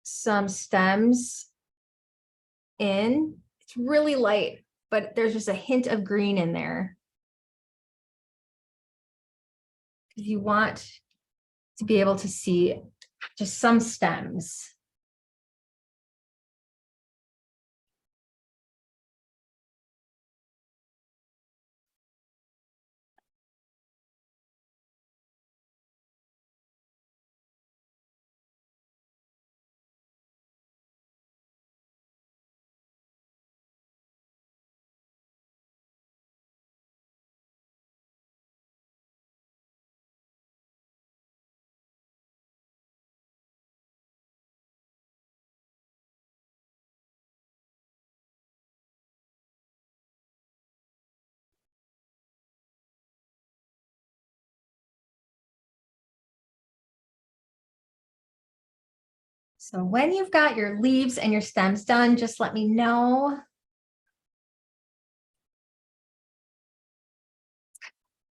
some stems in. It's really light, but there's just a hint of green in there. Because you want to be able to see just some stems. So when you've got your leaves and your stems done, just let me know.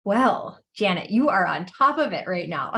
Well, Janet, you are on top of it right now.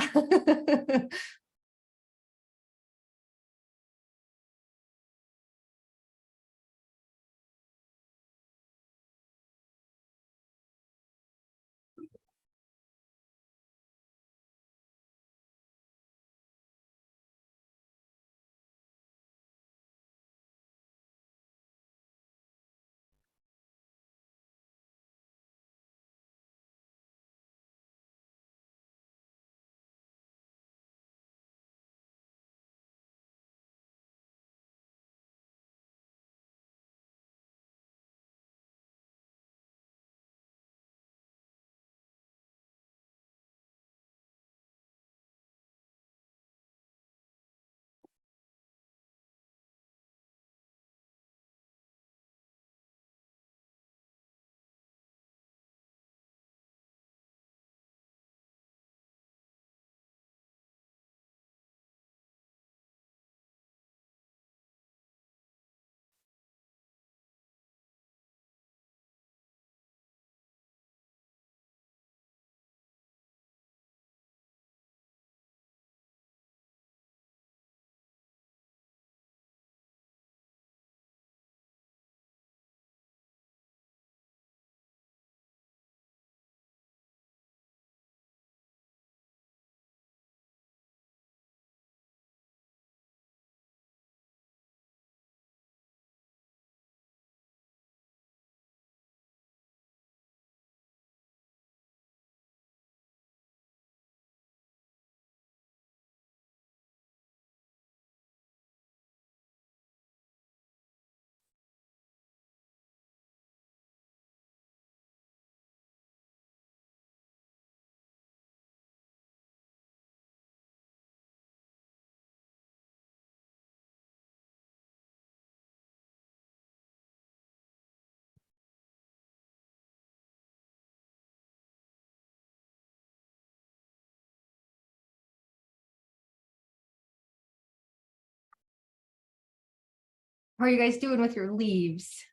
How are you guys doing with your leaves?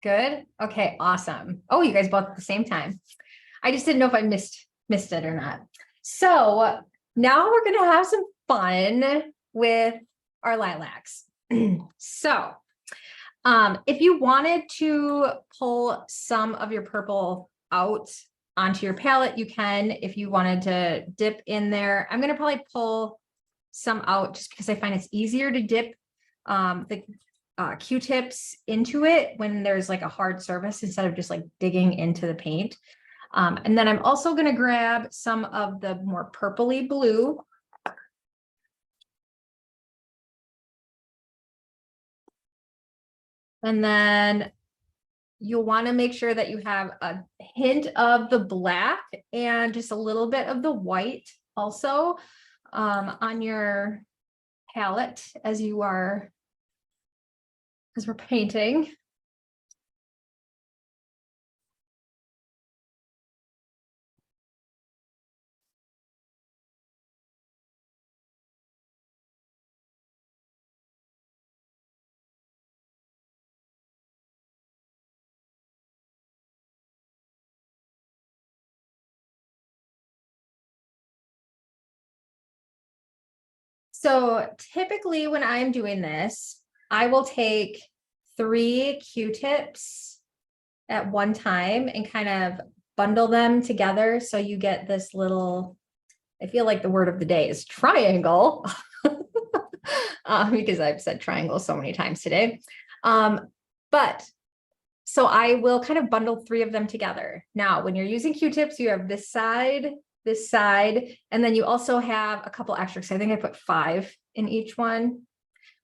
Good? Okay, awesome. Oh, you guys both at the same time. I just didn't know if I missed it or not. So now we're gonna have some fun with our lilacs. So if you wanted to pull some of your purple out onto your palette, you can. If you wanted to dip in there, I'm gonna probably pull some out just because I find it's easier to dip the Q-tips into it when there's like a hard surface instead of just like digging into the paint. And then I'm also going to grab some of the more purpley blue. And then you'll want to make sure that you have a hint of the black and just a little bit of the white also on your palette as we're painting. So typically when I'm doing this, I will take 3 Q-tips at one time and kind of bundle them together. So you get this little, I feel like the word of the day is triangle because I've said triangle so many times today. But so I will kind of bundle 3 of them together. Now, when you're using Q-tips, you have this side, and then you also have a couple extras. I think I put 5 in each one,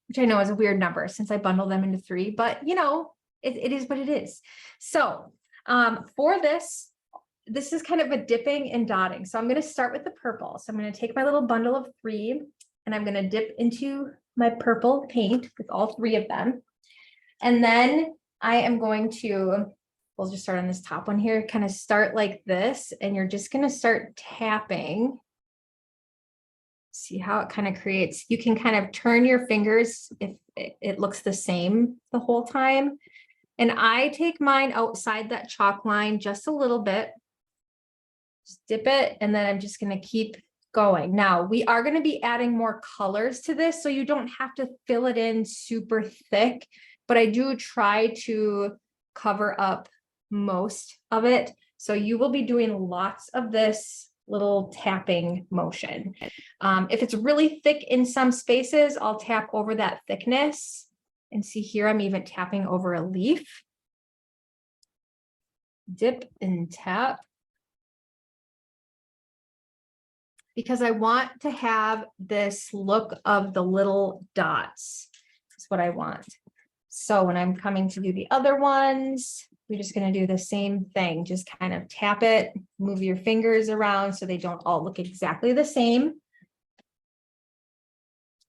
which I know is a weird number since I bundle them into 3, but you know, it is what it is. So for this is kind of a dipping and dotting. So I'm going to start with the purple. So I'm going to take my little bundle of 3 and I'm going to dip into my purple paint with all 3 of them. And then I am going to, we'll just start on this top one here, kind of start like this, and you're just going to start tapping. See how it kind of creates, you can kind of turn your fingers if it looks the same the whole time. And I take mine outside that chalk line just a little bit, just dip it, and then I'm just going to keep going. Now we are going to be adding more colors to this, so you don't have to fill it in super thick, but I do try to cover up most of it. So you will be doing lots of this little tapping motion. If it's really thick in some spaces, I'll tap over that thickness. And see here, I'm even tapping over a leaf. Dip and tap. Because I want to have this look of the little dots. That's what I want. So when I'm coming to do the other ones, we're just going to do the same thing. Just kind of tap it, move your fingers around so they don't all look exactly the same.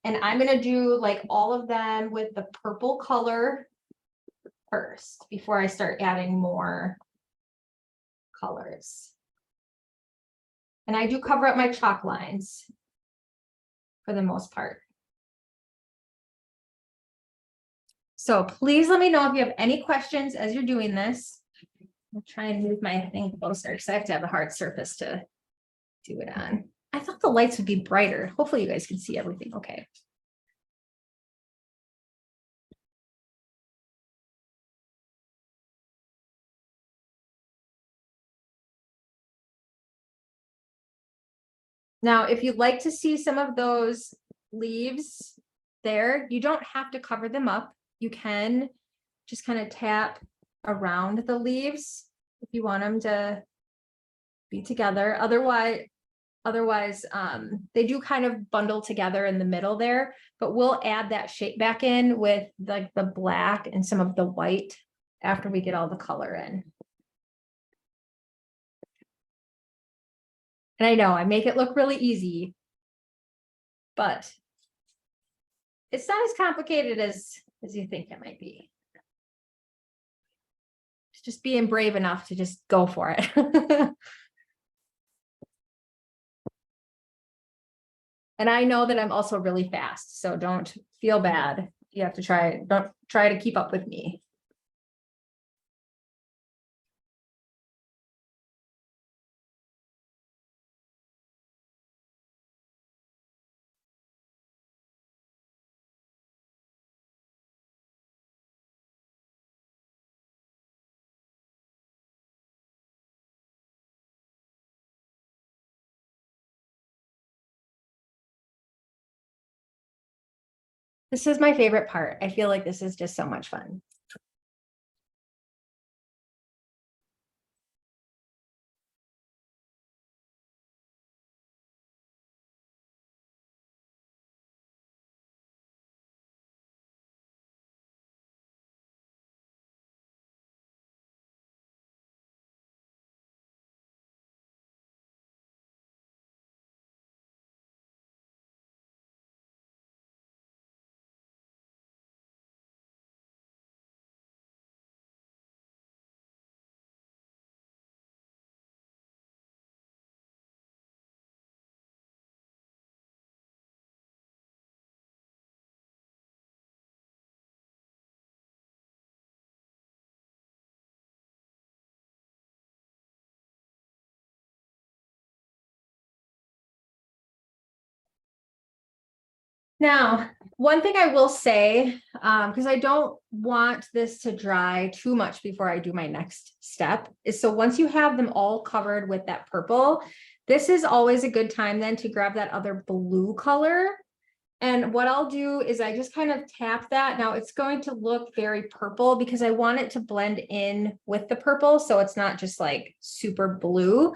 And I'm going to do like all of them with the purple color first before I start adding more colors. And I do cover up my chalk lines for the most part. So please let me know if you have any questions as you're doing this. I'll try and move my thing closer because I have to have a hard surface to do it on. I thought the lights would be brighter. Hopefully you guys can see everything okay. Now, if you'd like to see some of those leaves there, you don't have to cover them up. You can just kind of tap around the leaves if you want them to be together. Otherwise, they do kind of bundle together in the middle there, but we'll add that shape back in with like the black and some of the white after we get all the color in. And I know I make it look really easy, but it's not as complicated as you think it might be. It's just being brave enough to just go for it. And I know that I'm also really fast, so don't feel bad you have to don't try to keep up with me. This is my favorite part. I feel like this is just so much fun. Now, one thing I will say, because I don't want this to dry too much before I do my next step, is so once you have them all covered with that purple, this is always a good time then to grab that other blue color. And what I'll do is I just kind of tap that. Now it's going to look very purple because I want it to blend in with the purple. So it's not just like super blue.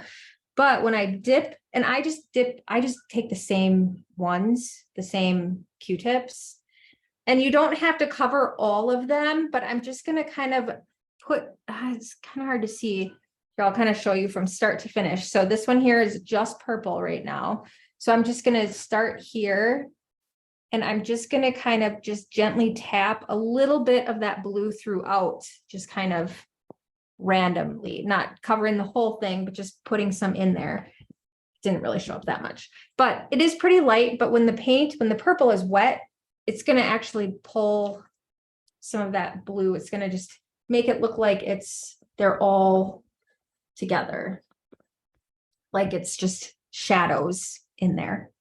But when I dip, and I just take the same ones, the same Q-tips. And you don't have to cover all of them, but I'm just going to kind of put, it's kind of hard to see. Here, I'll kind of show you from start to finish. So this one here is just purple right now. So I'm just going to start here. And I'm just going to kind of just gently tap a little bit of that blue throughout, just kind of randomly, not covering the whole thing, but just putting some in there. Didn't really show up that much, but it is pretty light. But when the purple is wet, it's going to actually pull some of that blue. It's going to just make it look like they're all together. Like it's just shadows in there.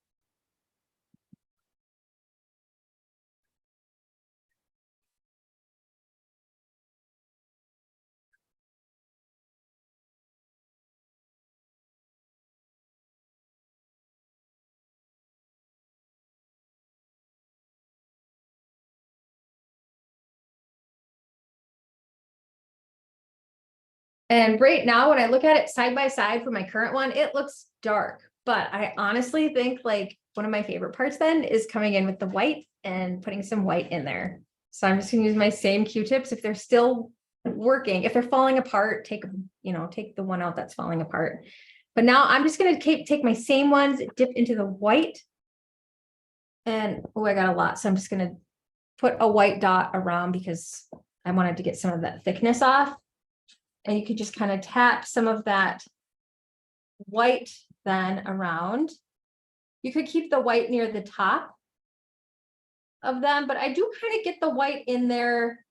And right now, when I look at it side by side for my current one, it looks dark, but I honestly think like one of my favorite parts then is coming in with the white and putting some white in there. So I'm just gonna use my same Q-tips. If they're still working, if they're falling apart, take the one out that's falling apart. But now I'm just gonna take my same ones, dip into the white. And oh, I got a lot. So I'm just gonna put a white dot around because I wanted to get some of that thickness off. And you could just kind of tap some of that white then around. You could keep the white near the top of them, but I do kind of get the white in there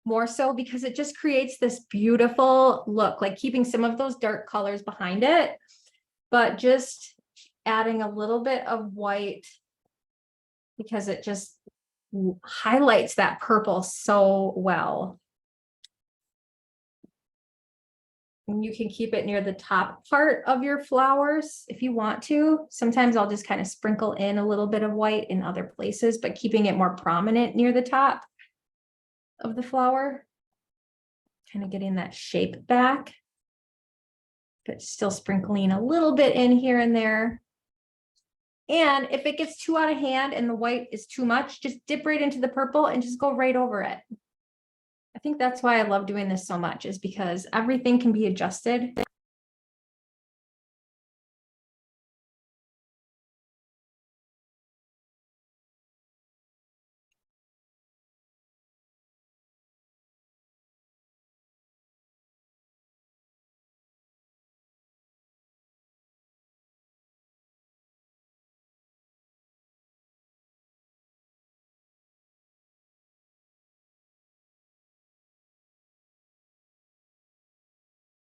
more so because it just creates this beautiful look, like keeping some of those dark colors behind it, but just adding a little bit of white because it just highlights that purple so well. And you can keep it near the top part of your flowers if you want to. Sometimes I'll just kind of sprinkle in a little bit of white in other places, but keeping it more prominent near the top of the flower. Kind of getting that shape back, but still sprinkling a little bit in here and there. And if it gets too out of hand and the white is too much, just dip right into the purple and just go right over it. I think that's why I love doing this so much, is because everything can be adjusted.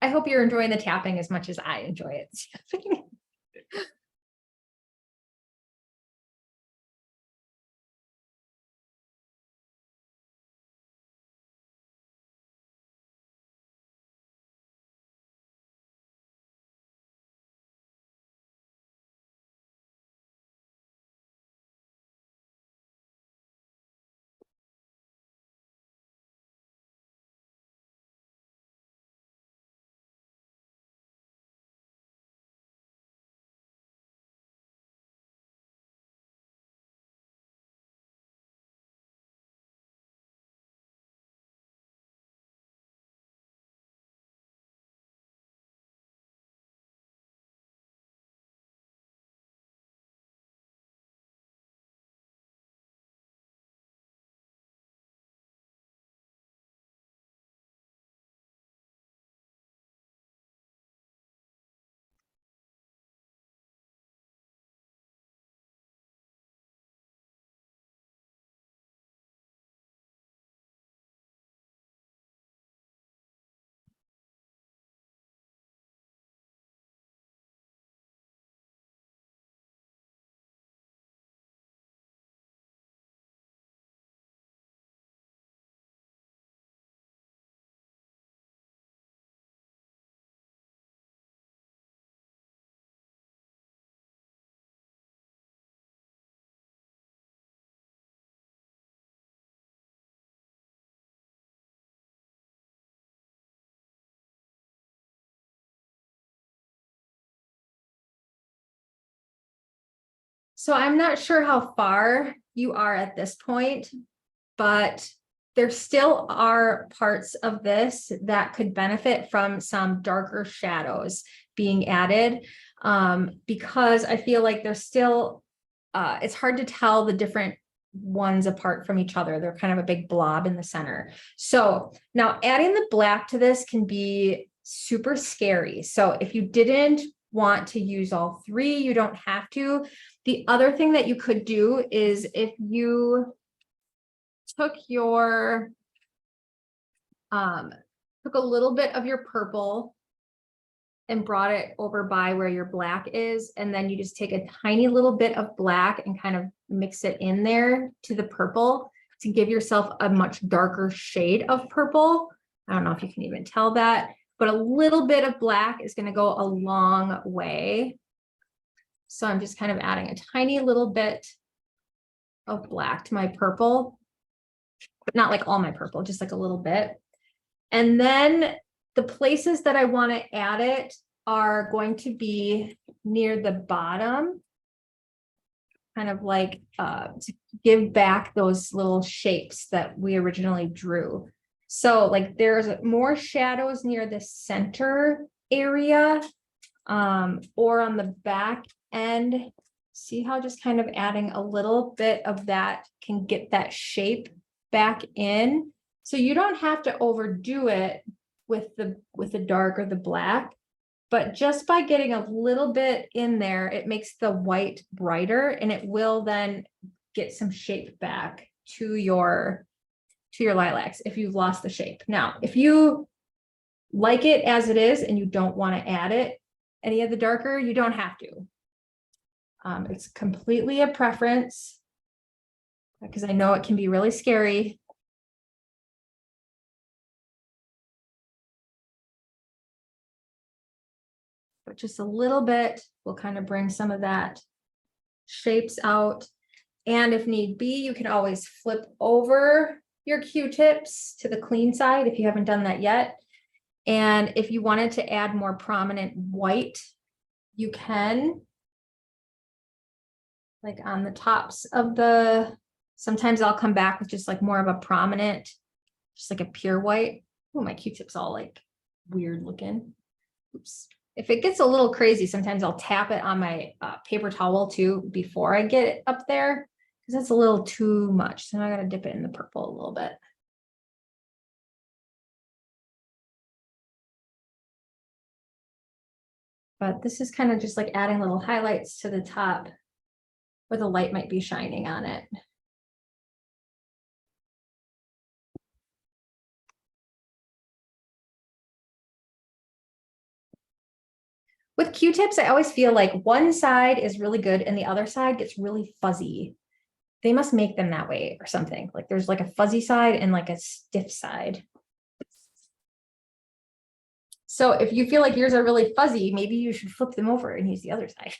I hope you're enjoying the tapping as much as I enjoy it. So I'm not sure how far you are at this point, but there still are parts of this that could benefit from some darker shadows being added, because I feel like there's still, it's hard to tell the different ones apart from each other. They're kind of a big blob in the center. So now adding the black to this can be super scary. So if you didn't want to use all three, you don't have to. The other thing that you could do is if you took your, took a little bit of your purple and brought it over by where your black is, and then you just take a tiny little bit of black and kind of mix it in there to the purple to give yourself a much darker shade of purple. I don't know if you can even tell that, but a little bit of black is going to go a long way. So I'm just kind of adding a tiny little bit of black to my purple, but not like all my purple, just like a little bit. And then the places that I want to add it are going to be near the bottom, kind of like to give back those little shapes that we originally drew. So like there's more shadows near the center area, or on the back end. See how just kind of adding a little bit of that can get that shape back in. So you don't have to overdo it with the dark or the black, but just by getting a little bit in there, it makes the white brighter, and it will then get some shape back to your lilacs if you've lost the shape. Now, if you like it as it is and you don't want to add it any of the darker, you don't have to. It's completely a preference, because I know it can be really scary. But just a little bit will kind of bring some of that shapes out. And if need be, you can always flip over your Q-tips to the clean side if you haven't done that yet. And if you wanted to add more prominent white, you can. Like on the tops of sometimes I'll come back with just like more of a prominent, just like a pure white. Oh, my Q-tip's all like weird looking. Oops. If it gets a little crazy, sometimes I'll tap it on my paper towel too before I get it up there, because that's a little too much. So now I got to dip it in the purple a little bit. But this is kind of just like adding little highlights to the top where the light might be shining on it. With Q-tips, I always feel like one side is really good and the other side gets really fuzzy. They must make them that way or something. Like there's like a fuzzy side and like a stiff side. So if you feel like yours are really fuzzy, maybe you should flip them over and use the other side.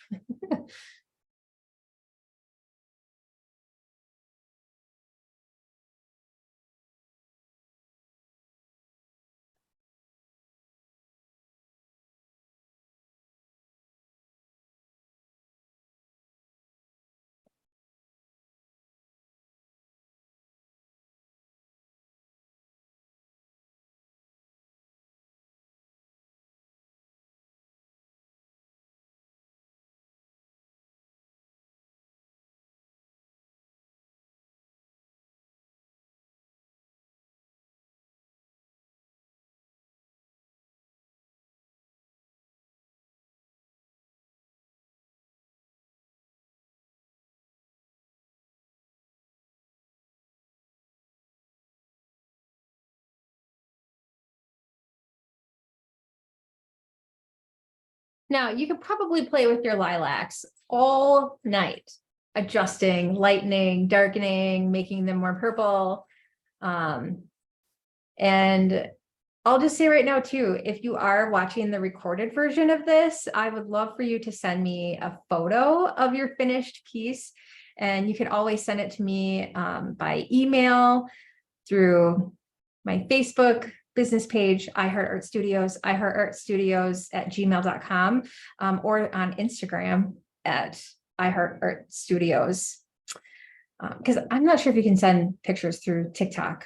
Now you could probably play with your lilacs all night, adjusting, lightening, darkening, making them more purple. And I'll just say right now too, if you are watching the recorded version of this, I would love for you to send me a photo of your finished piece. And you can always send it to me by email, through my Facebook business page, iHeartArtStudios@gmail.com, or on Instagram at iHeartArtStudios. Because I'm not sure if you can send pictures through TikTok,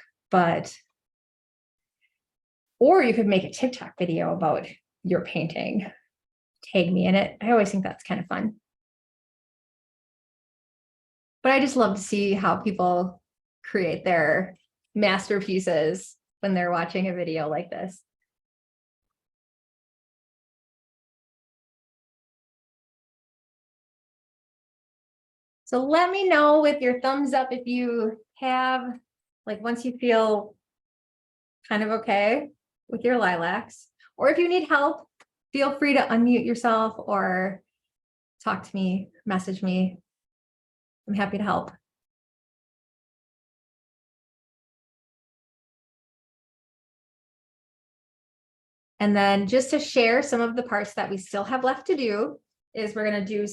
or you could make a TikTok video about your painting. Tag me in it. I always think that's kind of fun. But I just love to see how people create their masterpieces when they're watching a video like this. So let me know with your thumbs up if you have, like, once you feel kind of okay with your lilacs, or if you need help, feel free to unmute yourself or talk to me, message me. I'm happy to help. And then just to share some of the parts that we still have left to do is we're going to do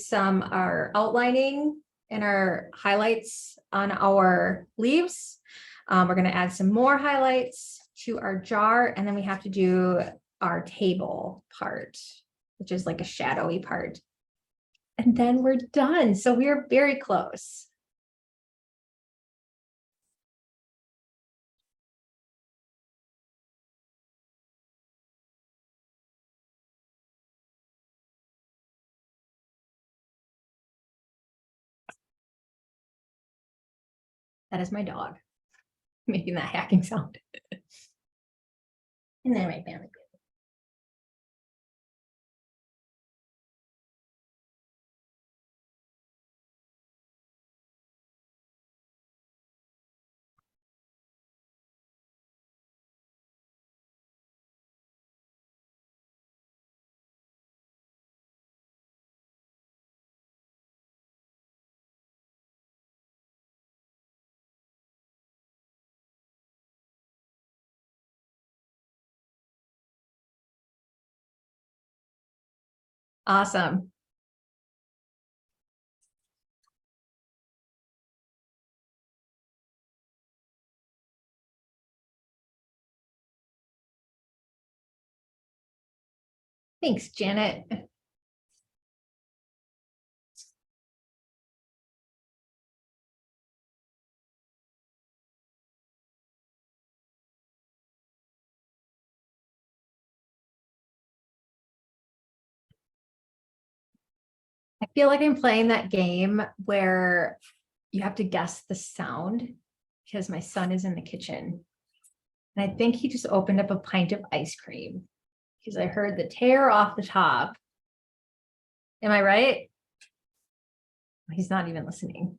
our outlining and our highlights on our leaves. We're going to add some more highlights to our jar, and then we have to do our table part, which is like a shadowy part. And then we're done. So we are very close. That is my dog making that hacking sound. And then my family. Awesome. Thanks, Janet. I feel like I'm playing that game where you have to guess the sound because my son is in the kitchen. And I think he just opened up a pint of ice cream because I heard the tear off the top. Am I right? He's not even listening.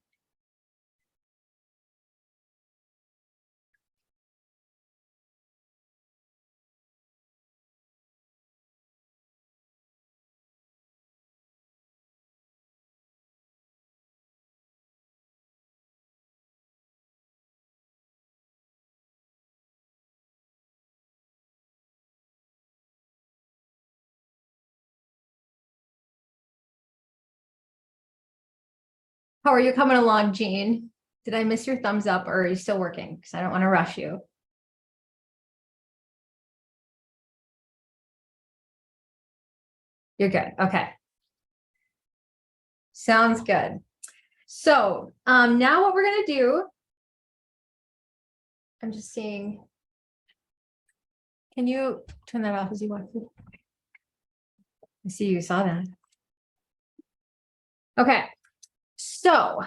How are you coming along, Jean? Did I miss your thumbs up or are you still working? Because I don't want to rush you. You're good. Okay. Sounds good. So now what we're going to do, I'm just seeing, can you turn that off as you walk through? I see you saw that. Okay. So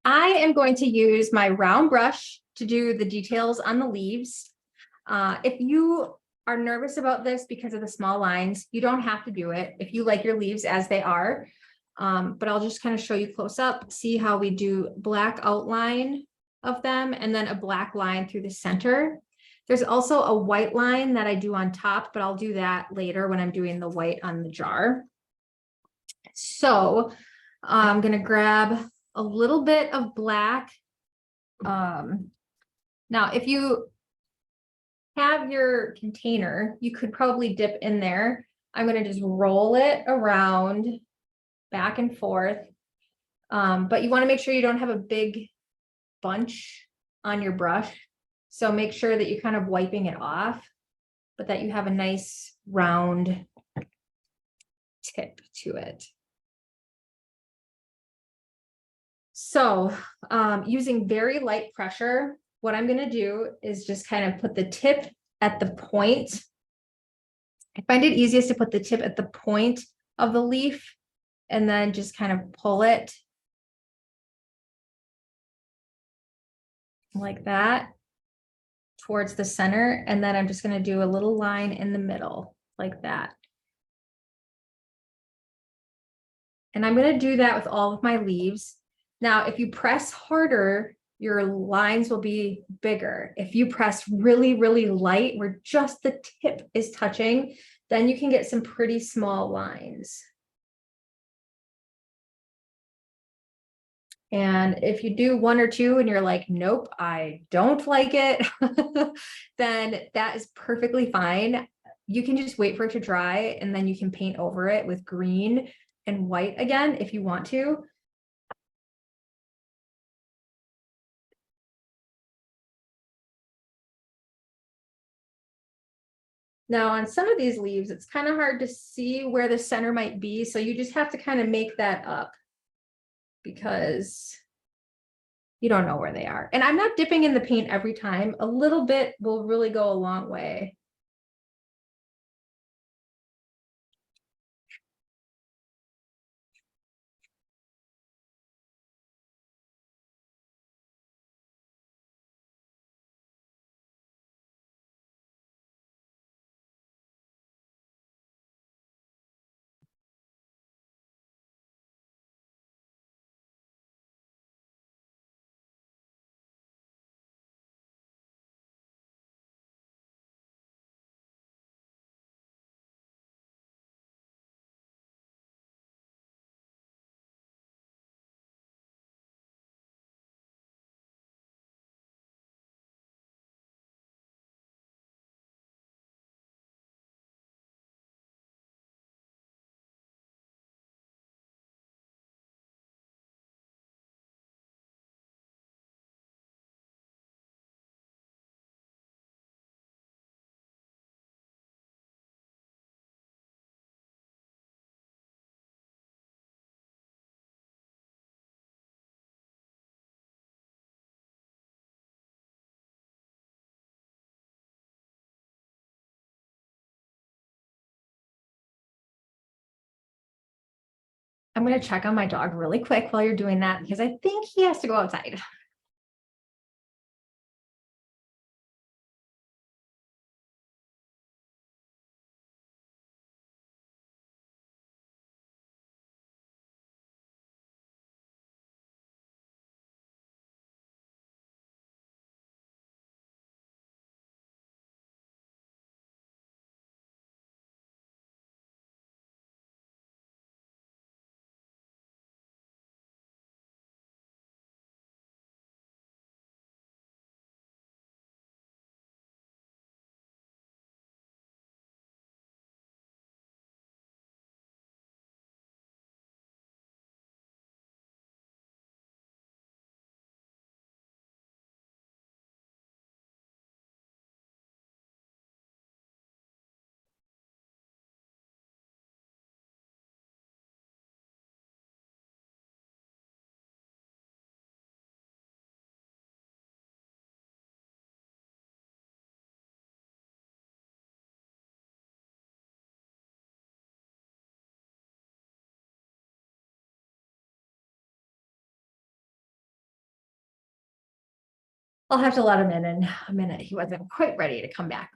I am going to use my round brush to do the details on the leaves. If you are nervous about this because of the small lines, you don't have to do it if you like your leaves as they are. But I'll just kind of show you close up, see how we do black outline of them and then a black line through the center. There's also a white line that I do on top, but I'll do that later when I'm doing the white on the jar. So I'm going to grab a little bit of black. Now, if you have your container, you could probably dip in there. I'm going to just roll it around back and forth. But you want to make sure you don't have a big bunch on your brush. So make sure that you're kind of wiping it off, but that you have a nice round tip to it. So using very light pressure, what I'm going to do is just kind of put the tip at the point. I find it easiest to put the tip at the point of the leaf and then just kind of pull it like that towards the center. And then I'm just going to do a little line in the middle like that. And I'm going to do that with all of my leaves. Now, if you press harder, your lines will be bigger. If you press really, really light, where just the tip is touching, then you can get some pretty small lines. And if you do one or two and you're like, nope, I don't like it, then that is perfectly fine. You can just wait for it to dry and then you can paint over it with green and white again if you want to. Now on some of these leaves, it's kind of hard to see where the center might be. So you just have to kind of make that up because you don't know where they are. And I'm not dipping in the paint every time. A little bit will really go a long way. I'm going to check on my dog really quick while you're doing that because I think he has to go outside. I'll have to let him in a minute. He wasn't quite ready to come back.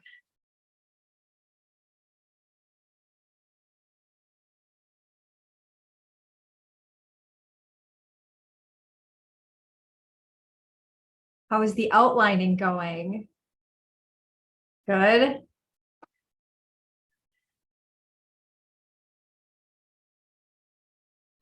How is the outlining going? Good.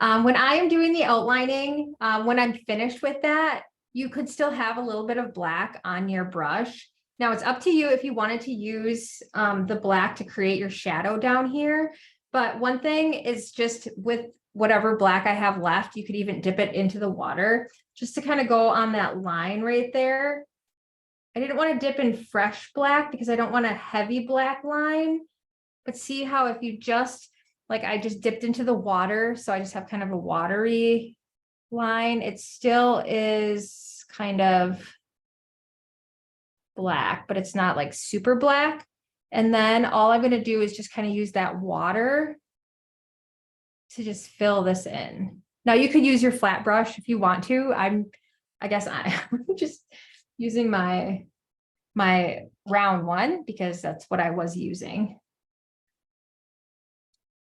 When I am doing the outlining, when I'm finished with that, you could still have a little bit of black on your brush. Now it's up to you if you wanted to use the black to create your shadow down here. But one thing is just with whatever black I have left, you could even dip it into the water just to kind of go on that line right there. I didn't want to dip in fresh black because I don't want a heavy black line. But see how if you just, like I just dipped into the water, so I just have kind of a watery line. It still is kind of black, but it's not like super black. And then all I'm going to do is just kind of use that water to just fill this in. Now you could use your flat brush if you want to. I guess I'm just using my round one because that's what I was using.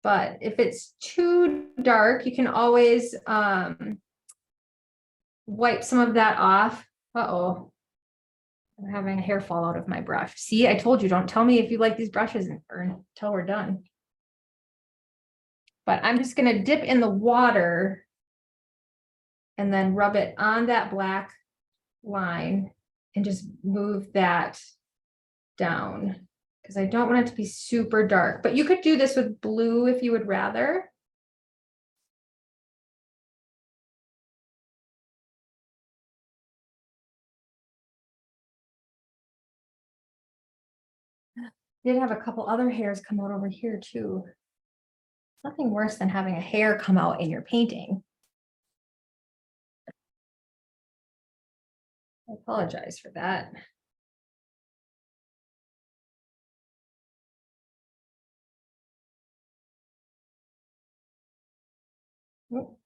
But if it's too dark, you can always wipe some of that off. Uh-oh. I'm having a hair fall out of my brush. See, I told you, don't tell me if you like these brushes until we're done. But I'm just going to dip in the water and then rub it on that black line and just move that down because I don't want it to be super dark. But you could do this with blue if you would rather. Did have a couple other hairs come out over here too. Nothing worse than having a hair come out in your painting. I apologize for that. Oh.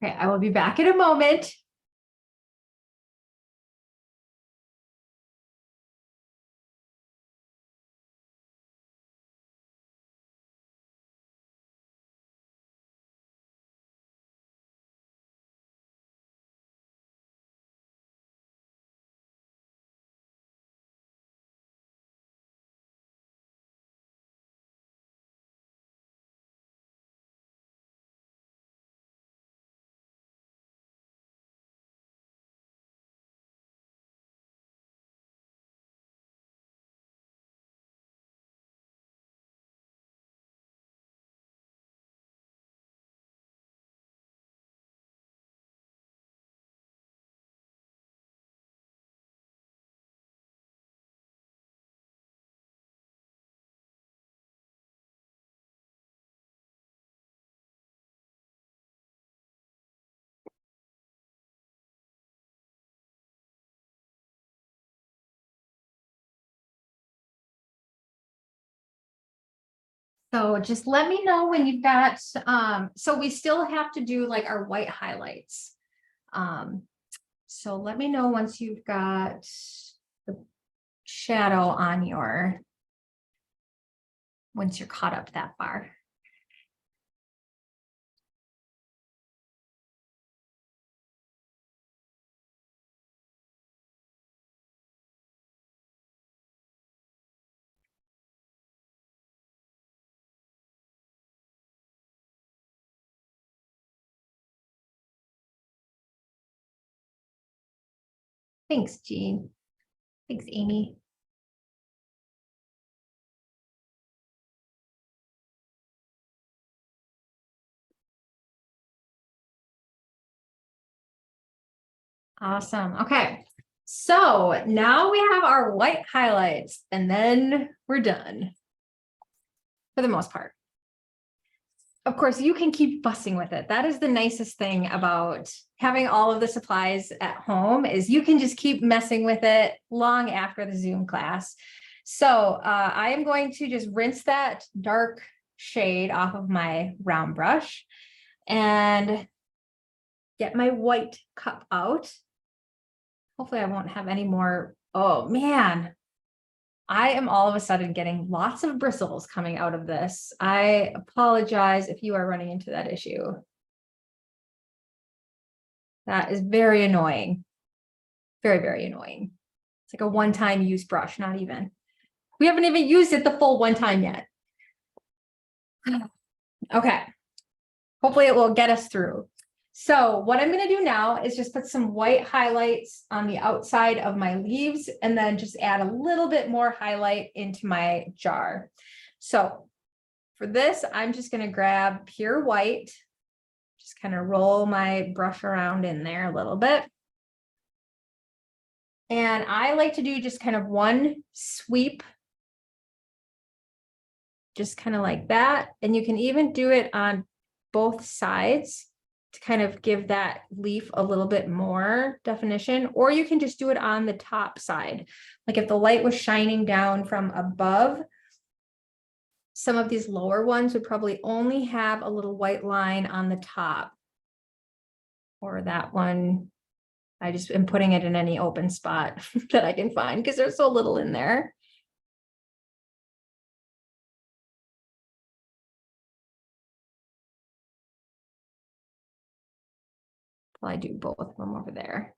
Okay, I will be back in a moment. So just let me know when you've got, so we still have to do like our white highlights. So let me know once you've got the shadow on once you're caught up that far. Thanks, Jean. Thanks, Amy. Awesome. Okay. So now we have our white highlights and then we're done for the most part. Of course, you can keep fussing with it. That is the nicest thing about having all of the supplies at home is you can just keep messing with it long after the Zoom class. So I am going to just rinse that dark shade off of my round brush and get my white cup out. Hopefully I won't have any more. Oh man, I am all of a sudden getting lots of bristles coming out of this. I apologize if you are running into that issue. That is very annoying. Very, very annoying. It's like a one-time use brush, not even. We haven't even used it the full one time yet. Okay. Hopefully it will get us through. So what I'm going to do now is just put some white highlights on the outside of my leaves and then just add a little bit more highlight into my jar. So for this, I'm just going to grab pure white, just kind of roll my brush around in there a little bit. And I like to do just kind of one sweep, just kind of like that. And you can even do it on both sides to kind of give that leaf a little bit more definition, or you can just do it on the top side. Like if the light was shining down from above, some of these lower ones would probably only have a little white line on the top. Or that one, I just am putting it in any open spot that I can find because there's so little in there. I do both of them over there.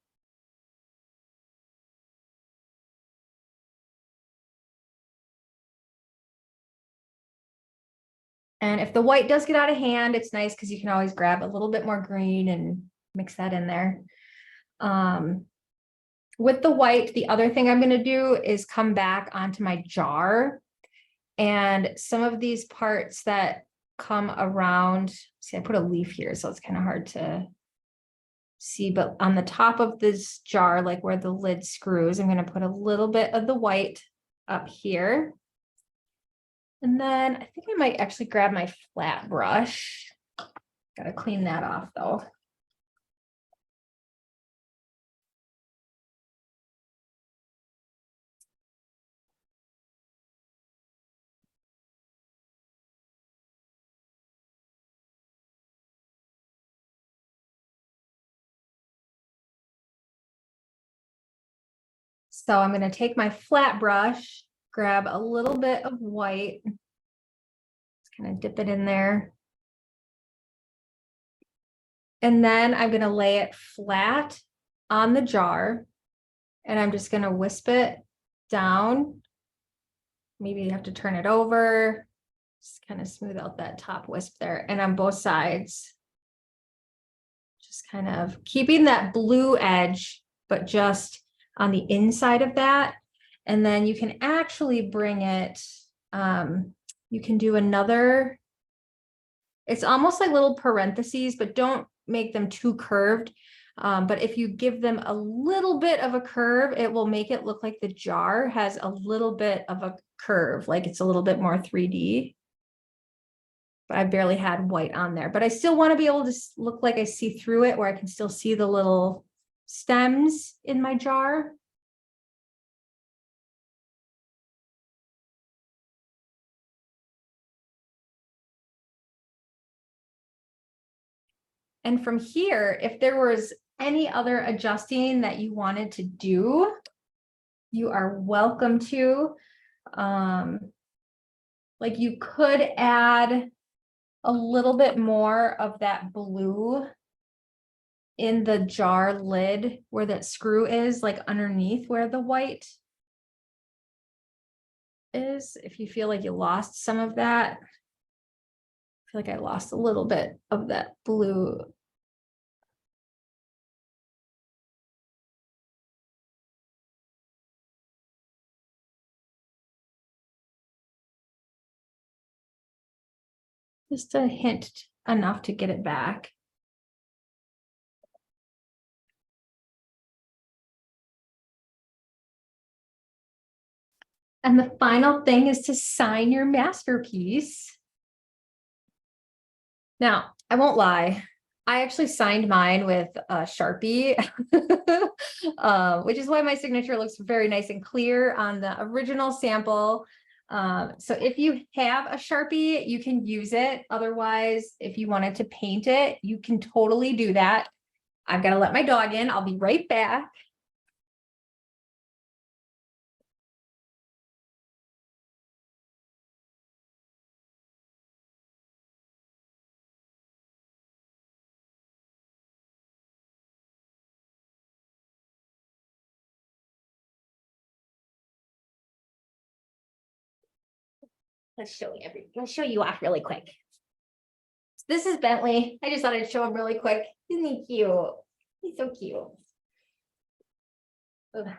And if the white does get out of hand, it's nice because you can always grab a little bit more green and mix that in there. With the white, the other thing I'm going to do is come back onto my jar. And some of these parts that come around, see, I put a leaf here, so it's kind of hard to see, but on the top of this jar, like where the lid screws, I'm going to put a little bit of the white up here. And then I think I might actually grab my flat brush. Got to clean that off though. So I'm going to take my flat brush, grab a little bit of white, just kind of dip it in there. And then I'm going to lay it flat on the jar and I'm just going to wisp it down. Maybe you have to turn it over, just kind of smooth out that top wisp there. And on both sides, just kind of keeping that blue edge, but just on the inside of that. And then you can actually bring it, you can do another, it's almost like little parentheses, but don't make them too curved. But if you give them a little bit of a curve, it will make it look like the jar has a little bit of a curve, like it's a little bit more 3D. But I barely had white on there, but I still want to be able to look like I see through it, where I can still see the little stems in my jar. And from here, if there was any other adjusting that you wanted to do, you are welcome to. Like you could add a little bit more of that blue in the jar lid where that screw is, like underneath where the white is. If you feel like you lost some of that, I feel like I lost a little bit of that blue. Just a hint enough to get it back. And the final thing is to sign your masterpiece. Now, I won't lie. I actually signed mine with a Sharpie, which is why my signature looks very nice and clear on the original sample. So if you have a Sharpie, you can use it. Otherwise, if you wanted to paint it, you can totally do that. I've got to let my dog in. I'll be right back. Let's show you off really quick. This is Bentley. I just thought I'd show him really quick. Isn't he cute? He's so cute. Ugh.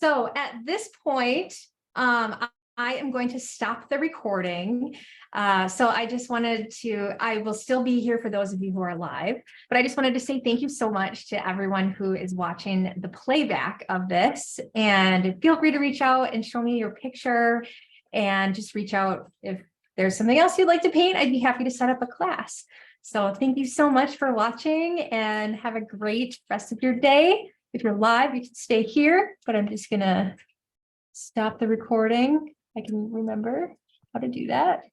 So at this point, I am going to stop the recording. So I just wanted to, I will still be here for those of you who are live, but I just wanted to say thank you so much to everyone who is watching the playback of this, and feel free to reach out and show me your picture, and just reach out if there's something else you'd like to paint. I'd be happy to set up a class. So thank you so much for watching, and have a great rest of your day. If you're live, you can stay here, but I'm just gonna stop the recording. I can remember how to do that.